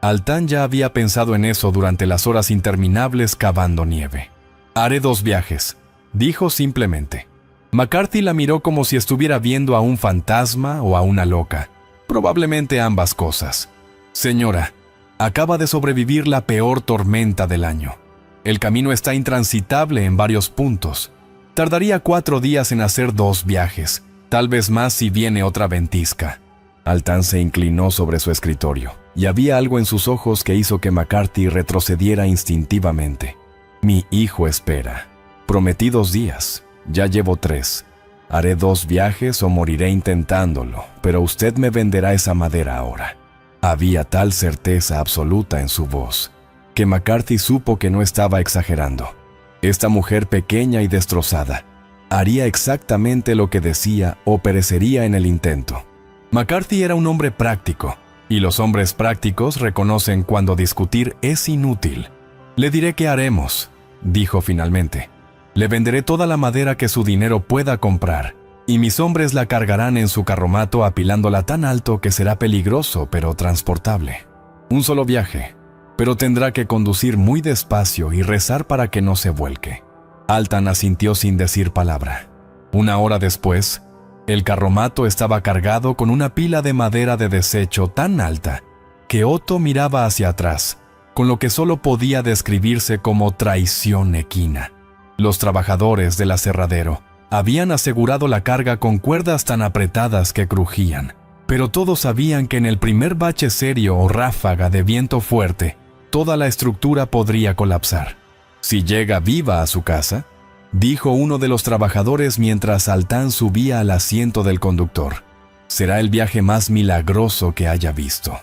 Altán ya había pensado en eso durante las horas interminables cavando nieve. «Haré 2 viajes», dijo simplemente. McCarthy la miró como si estuviera viendo a un fantasma o a una loca. Probablemente ambas cosas. «Señora, acaba de sobrevivir la peor tormenta del año. El camino está intransitable en varios puntos. Tardaría 4 días en hacer 2 viajes, tal vez más si viene otra ventisca». Altán se inclinó sobre su escritorio, y había algo en sus ojos que hizo que McCarthy retrocediera instintivamente. «Mi hijo espera. Prometí 2 días. Ya llevo 3. Haré 2 viajes o moriré intentándolo, pero usted me venderá esa madera ahora». Había tal certeza absoluta en su voz, que McCarthy supo que no estaba exagerando. Esta mujer pequeña y destrozada haría exactamente lo que decía o perecería en el intento. McCarthy era un hombre práctico, y los hombres prácticos reconocen cuando discutir es inútil. «Le diré qué haremos», dijo finalmente. «Le venderé toda la madera que su dinero pueda comprar, y mis hombres la cargarán en su carromato apilándola tan alto que será peligroso pero transportable. Un solo viaje, pero tendrá que conducir muy despacio y rezar para que no se vuelque». Altán asintió sin decir palabra. 1 hora después, el carromato estaba cargado con una pila de madera de desecho tan alta que Otto miraba hacia atrás, con lo que solo podía describirse como traición equina. Los trabajadores del aserradero habían asegurado la carga con cuerdas tan apretadas que crujían, pero todos sabían que en el primer bache serio o ráfaga de viento fuerte, toda la estructura podría colapsar. «Si llega viva a su casa», dijo uno de los trabajadores mientras Altán subía al asiento del conductor, «será el viaje más milagroso que haya visto».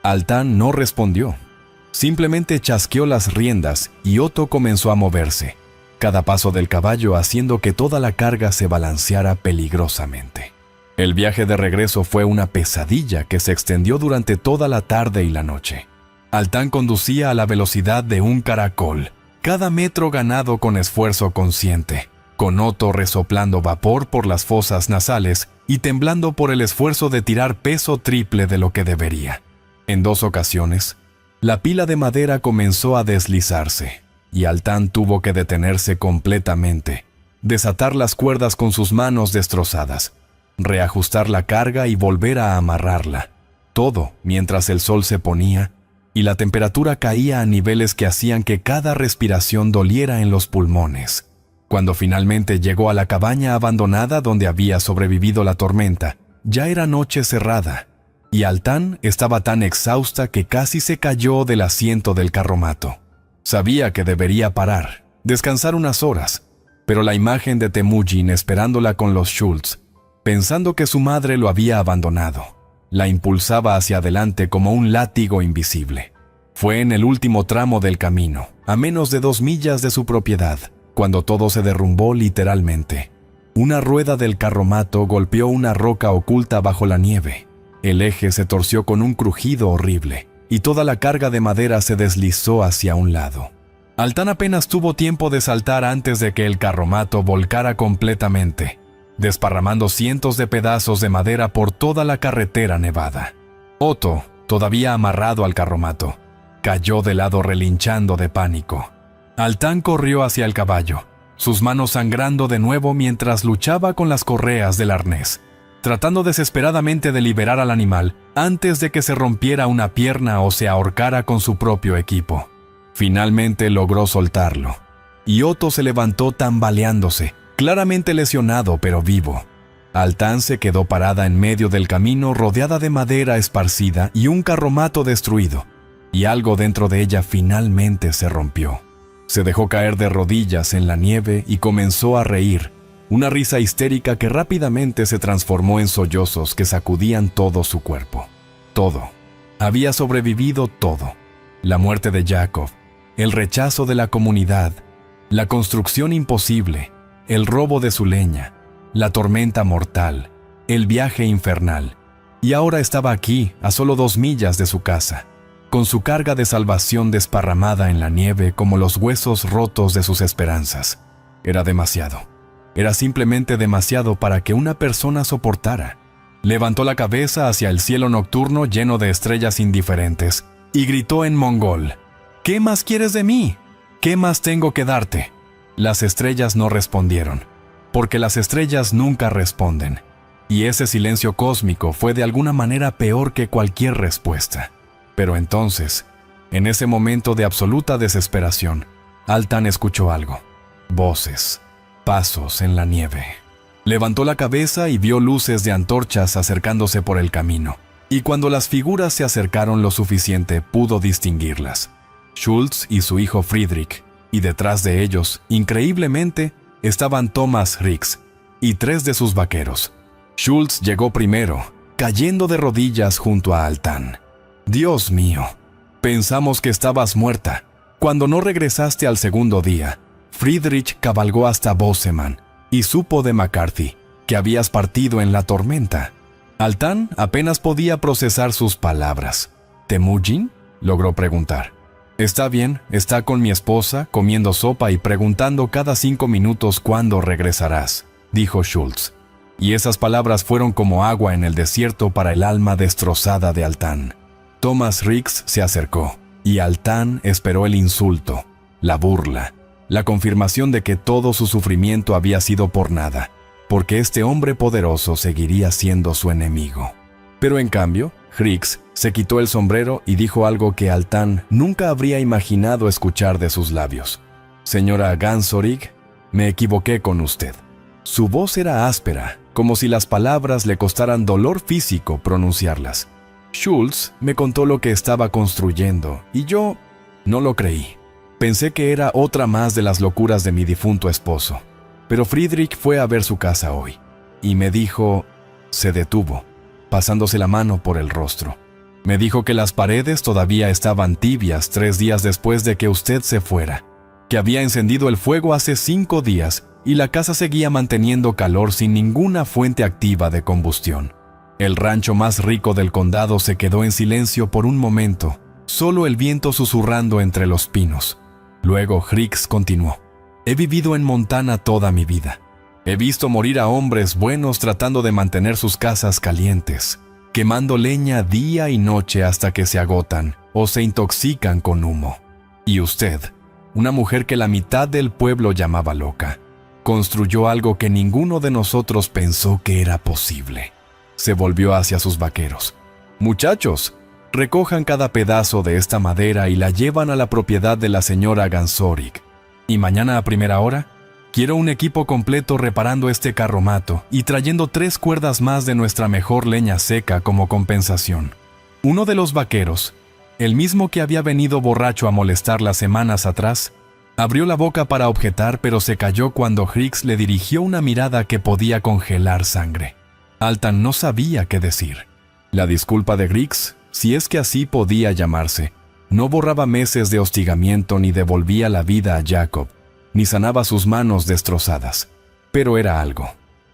Altán no respondió. Simplemente chasqueó las riendas y Otto comenzó a moverse, cada paso del caballo haciendo que toda la carga se balanceara peligrosamente. El viaje de regreso fue una pesadilla que se extendió durante toda la tarde y la noche. Altán conducía a la velocidad de un caracol, cada metro ganado con esfuerzo consciente, con Otto resoplando vapor por las fosas nasales y temblando por el esfuerzo de tirar peso triple de lo que debería. En 2 ocasiones, la pila de madera comenzó a deslizarse, y Altán tuvo que detenerse completamente, desatar las cuerdas con sus manos destrozadas, reajustar la carga y volver a amarrarla, todo mientras el sol se ponía y la temperatura caía a niveles que hacían que cada respiración doliera en los pulmones. Cuando finalmente llegó a la cabaña abandonada donde había sobrevivido la tormenta, ya era noche cerrada, y Altán estaba tan exhausta que casi se cayó del asiento del carromato. Sabía que debería parar, descansar unas horas, pero la imagen de Temujin esperándola con los Schultz, pensando que su madre lo había abandonado, la impulsaba hacia adelante como un látigo invisible. Fue en el último tramo del camino, a menos de 2 millas de su propiedad, cuando todo se derrumbó literalmente. Una rueda del carromato golpeó una roca oculta bajo la nieve. El eje se torció con un crujido horrible, y toda la carga de madera se deslizó hacia un lado. Altán apenas tuvo tiempo de saltar antes de que el carromato volcara completamente, desparramando cientos de pedazos de madera por toda la carretera nevada. Otto, todavía amarrado al carromato, cayó de lado relinchando de pánico. Altán corrió hacia el caballo, sus manos sangrando de nuevo mientras luchaba con las correas del arnés, tratando desesperadamente de liberar al animal antes de que se rompiera una pierna o se ahorcara con su propio equipo. Finalmente logró soltarlo, y Otto se levantó tambaleándose, claramente lesionado pero vivo. Altán se quedó parada en medio del camino rodeada de madera esparcida y un carromato destruido, y algo dentro de ella finalmente se rompió. Se dejó caer de rodillas en la nieve y comenzó a reír, una risa histérica que rápidamente se transformó en sollozos que sacudían todo su cuerpo. Todo. Había sobrevivido todo. La muerte de Jacob, el rechazo de la comunidad, la construcción imposible, el robo de su leña, la tormenta mortal, el viaje infernal. Y ahora estaba aquí, a solo 2 millas de su casa, con su carga de salvación desparramada en la nieve como los huesos rotos de sus esperanzas. Era demasiado. Era simplemente demasiado para que una persona soportara. Levantó la cabeza hacia el cielo nocturno lleno de estrellas indiferentes y gritó en mongol: «¿Qué más quieres de mí? ¿Qué más tengo que darte?». Las estrellas no respondieron, porque las estrellas nunca responden. Y ese silencio cósmico fue de alguna manera peor que cualquier respuesta. Pero entonces, en ese momento de absoluta desesperación, Altan escuchó algo. Voces, pasos en la nieve. Levantó la cabeza y vio luces de antorchas acercándose por el camino. Y cuando las figuras se acercaron lo suficiente, pudo distinguirlas. Schultz y su hijo Friedrich, y detrás de ellos, increíblemente, estaban Thomas Rix y 3 de sus vaqueros. Schultz llegó primero, cayendo de rodillas junto a Altan. «Dios mío, pensamos que estabas muerta. Cuando no regresaste al segundo día, Friedrich cabalgó hasta Boseman y supo de McCarthy, que habías partido en la tormenta». Altan apenas podía procesar sus palabras. «¿Temujin?», logró preguntar. «Está bien, está con mi esposa, comiendo sopa y preguntando cada 5 minutos cuándo regresarás», dijo Schultz. Y esas palabras fueron como agua en el desierto para el alma destrozada de Altan. Thomas Rix se acercó, y Altan esperó el insulto, la burla, la confirmación de que todo su sufrimiento había sido por nada, porque este hombre poderoso seguiría siendo su enemigo. Pero en cambio, Rix se quitó el sombrero y dijo algo que Altan nunca habría imaginado escuchar de sus labios. «Señora Gansorig, me equivoqué con usted». Su voz era áspera, como si las palabras le costaran dolor físico pronunciarlas. Schultz me contó lo que estaba construyendo y yo no lo creí. Pensé que era otra más de las locuras de mi difunto esposo. Pero Friedrich fue a ver su casa hoy y me dijo... Se detuvo, pasándose la mano por el rostro. Me dijo que las paredes todavía estaban tibias 3 días después de que usted se fuera, que había encendido el fuego hace 5 días y la casa seguía manteniendo calor sin ninguna fuente activa de combustión. El rancho más rico del condado se quedó en silencio por un momento, solo el viento susurrando entre los pinos. Luego Rix continuó: «He vivido en Montana toda mi vida. He visto morir a hombres buenos tratando de mantener sus casas calientes, quemando leña día y noche hasta que se agotan o se intoxican con humo. Y usted, una mujer que la mitad del pueblo llamaba loca, construyó algo que ninguno de nosotros pensó que era posible». Se volvió hacia sus vaqueros. «Muchachos, recojan cada pedazo de esta madera y la llevan a la propiedad de la señora Gansorig. Y mañana a primera hora, quiero un equipo completo reparando este carromato y trayendo 3 cuerdas más de nuestra mejor leña seca como compensación». Uno de los vaqueros, el mismo que había venido borracho a molestar las semanas atrás, abrió la boca para objetar, pero se calló cuando Rix le dirigió una mirada que podía congelar sangre. Altan no sabía qué decir. La disculpa de Rix, si es que así podía llamarse, no borraba meses de hostigamiento ni devolvía la vida a Jacob, ni sanaba sus manos destrozadas. Pero era algo.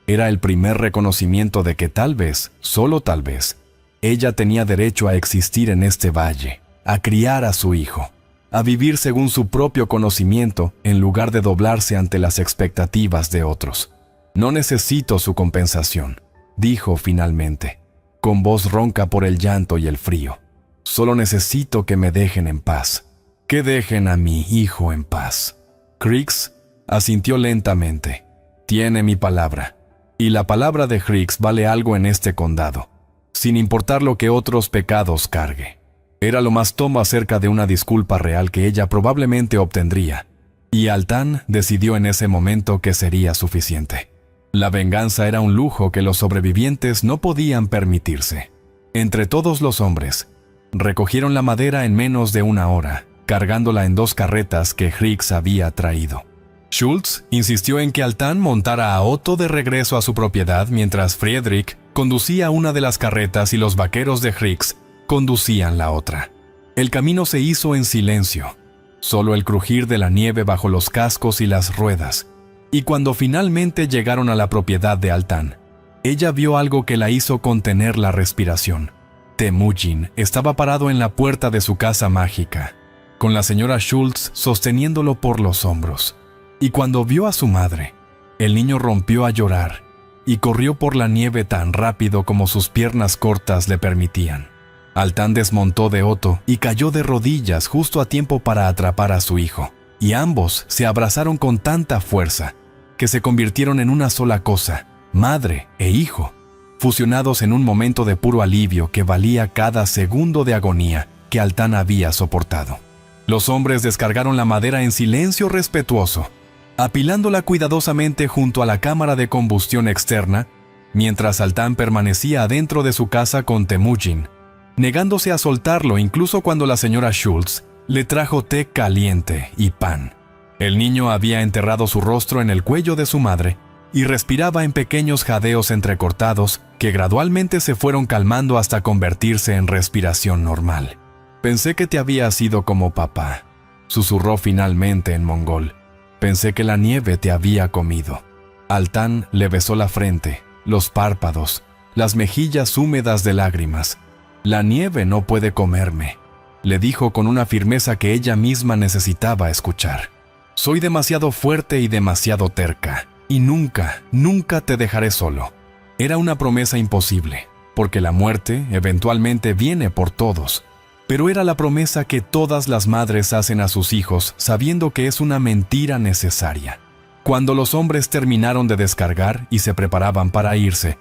Era el primer reconocimiento de que tal vez, solo tal vez, ella tenía derecho a existir en este valle, a criar a su hijo, a vivir según su propio conocimiento en lugar de doblarse ante las expectativas de otros. «No necesito su compensación», dijo finalmente, con voz ronca por el llanto y el frío. «Solo necesito que me dejen en paz. Que dejen a mi hijo en paz». Rix asintió lentamente. «Tiene mi palabra. Y la palabra de Rix vale algo en este condado, sin importar lo que otros pecados cargue». Era lo más tomo acerca de una disculpa real que ella probablemente obtendría, y Altan decidió en ese momento que sería suficiente. La venganza era un lujo que los sobrevivientes no podían permitirse. Entre todos los hombres, recogieron la madera en menos de 1 hora, cargándola en 2 carretas que Higgs había traído. Schultz insistió en que Altan montara a Otto de regreso a su propiedad mientras Friedrich conducía una de las carretas y los vaqueros de Higgs conducían la otra. El camino se hizo en silencio, solo el crujir de la nieve bajo los cascos y las ruedas, y cuando finalmente llegaron a la propiedad de Altan, ella vio algo que la hizo contener la respiración. Temujin estaba parado en la puerta de su casa mágica, con la señora Schultz sosteniéndolo por los hombros. Y cuando vio a su madre, el niño rompió a llorar y corrió por la nieve tan rápido como sus piernas cortas le permitían. Altan desmontó de Otto y cayó de rodillas justo a tiempo para atrapar a su hijo, y ambos se abrazaron con tanta fuerza que se convirtieron en una sola cosa, madre e hijo, fusionados en un momento de puro alivio que valía cada segundo de agonía que Altan había soportado. Los hombres descargaron la madera en silencio respetuoso, apilándola cuidadosamente junto a la cámara de combustión externa, mientras Altan permanecía adentro de su casa con Temujin, negándose a soltarlo incluso cuando la señora Schultz le trajo té caliente y pan. El niño había enterrado su rostro en el cuello de su madre y respiraba en pequeños jadeos entrecortados que gradualmente se fueron calmando hasta convertirse en respiración normal. «Pensé que te había sido como papá», susurró finalmente en mongol. «Pensé que la nieve te había comido». Altan le besó la frente, los párpados, las mejillas húmedas de lágrimas. «La nieve no puede comerme», le dijo con una firmeza que ella misma necesitaba escuchar. «Soy demasiado fuerte y demasiado terca, y nunca, nunca te dejaré solo». Era una promesa imposible, porque la muerte eventualmente viene por todos. Pero era la promesa que todas las madres hacen a sus hijos sabiendo que es una mentira necesaria. Cuando los hombres terminaron de descargar y se preparaban para irse,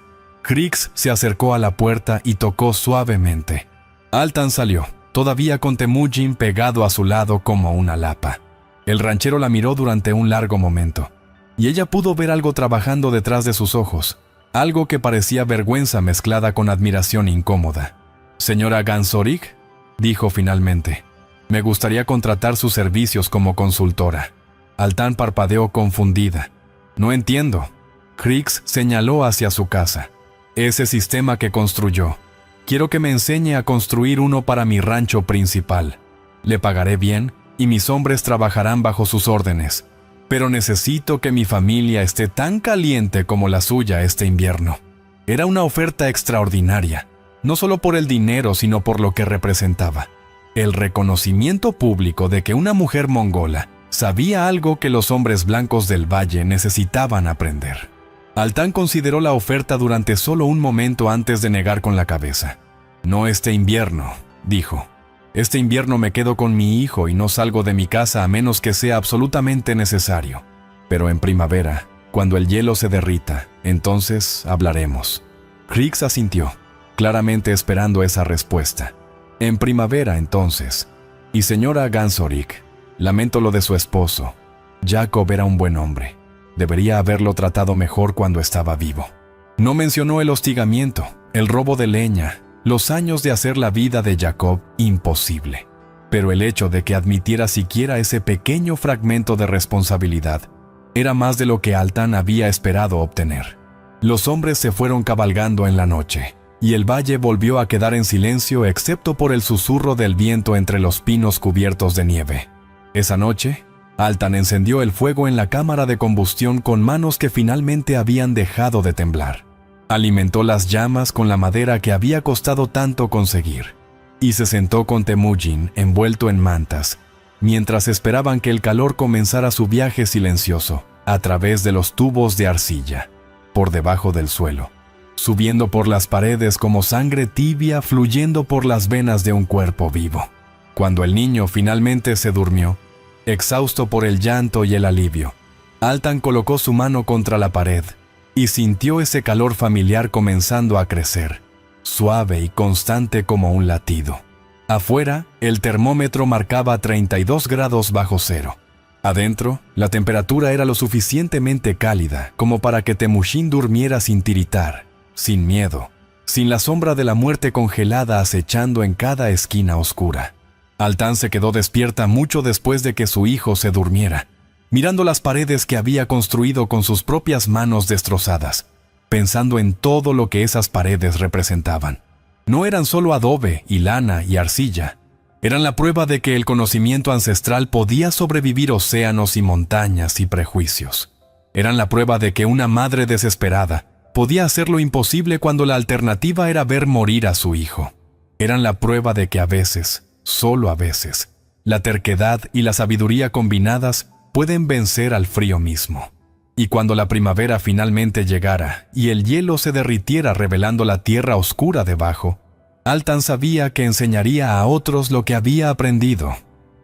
Higgs se acercó a la puerta y tocó suavemente. Altan salió, todavía con Temujin pegado a su lado como una lapa. El ranchero la miró durante un largo momento, y ella pudo ver algo trabajando detrás de sus ojos, algo que parecía vergüenza mezclada con admiración incómoda. «Señora Gansorig», dijo finalmente, «me gustaría contratar sus servicios como consultora». Altan parpadeó confundida. «No entiendo». Higgs señaló hacia su casa. «Ese sistema que construyó. Quiero que me enseñe a construir uno para mi rancho principal. Le pagaré bien y mis hombres trabajarán bajo sus órdenes. Pero necesito que mi familia esté tan caliente como la suya este invierno». Era una oferta extraordinaria, no solo por el dinero, sino por lo que representaba. El reconocimiento público de que una mujer mongola sabía algo que los hombres blancos del valle necesitaban aprender. Altan consideró la oferta durante solo un momento antes de negar con la cabeza. «No este invierno», dijo. «Este invierno me quedo con mi hijo y no salgo de mi casa a menos que sea absolutamente necesario. Pero en primavera, cuando el hielo se derrita, entonces hablaremos». Higgs asintió, claramente esperando esa respuesta. «En primavera, entonces. Y señora Gansorig, lamento lo de su esposo. Jacob era un buen hombre. Debería haberlo tratado mejor cuando estaba vivo». No mencionó el hostigamiento, el robo de leña, los años de hacer la vida de Jacob imposible. Pero el hecho de que admitiera siquiera ese pequeño fragmento de responsabilidad era más de lo que Altan había esperado obtener. Los hombres se fueron cabalgando en la noche, y el valle volvió a quedar en silencio excepto por el susurro del viento entre los pinos cubiertos de nieve. Esa noche, Altan encendió el fuego en la cámara de combustión con manos que finalmente habían dejado de temblar. Alimentó las llamas con la madera que había costado tanto conseguir, y se sentó con Temujin envuelto en mantas, mientras esperaban que el calor comenzara su viaje silencioso a través de los tubos de arcilla, por debajo del suelo, subiendo por las paredes como sangre tibia fluyendo por las venas de un cuerpo vivo. Cuando el niño finalmente se durmió, exhausto por el llanto y el alivio, Altan colocó su mano contra la pared y sintió ese calor familiar comenzando a crecer, suave y constante como un latido. Afuera, el termómetro marcaba 32 grados bajo cero. Adentro, la temperatura era lo suficientemente cálida como para que Temujin durmiera sin tiritar, sin miedo, sin la sombra de la muerte congelada acechando en cada esquina oscura. Altan se quedó despierta mucho después de que su hijo se durmiera, mirando las paredes que había construido con sus propias manos destrozadas, pensando en todo lo que esas paredes representaban. No eran solo adobe y lana y arcilla, eran la prueba de que el conocimiento ancestral podía sobrevivir océanos y montañas y prejuicios. Eran la prueba de que una madre desesperada podía hacer lo imposible cuando la alternativa era ver morir a su hijo. Eran la prueba de que a veces, solo a veces, la terquedad y la sabiduría combinadas pueden vencer al frío mismo. Y cuando la primavera finalmente llegara y el hielo se derritiera revelando la tierra oscura debajo, Altan sabía que enseñaría a otros lo que había aprendido,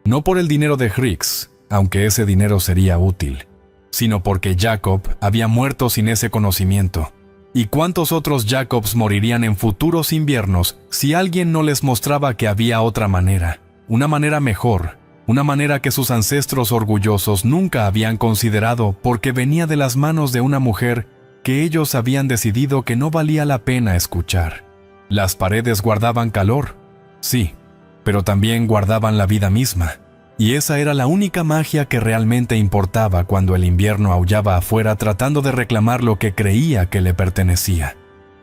no por el dinero de Hryx, aunque ese dinero sería útil, sino porque Jacob había muerto sin ese conocimiento. ¿Y cuántos otros Jacobs morirían en futuros inviernos si alguien no les mostraba que había otra manera, una manera mejor, una manera que sus ancestros orgullosos nunca habían considerado porque venía de las manos de una mujer que ellos habían decidido que no valía la pena escuchar? Las paredes guardaban calor, sí, pero también guardaban la vida misma, y esa era la única magia que realmente importaba cuando el invierno aullaba afuera tratando de reclamar lo que creía que le pertenecía.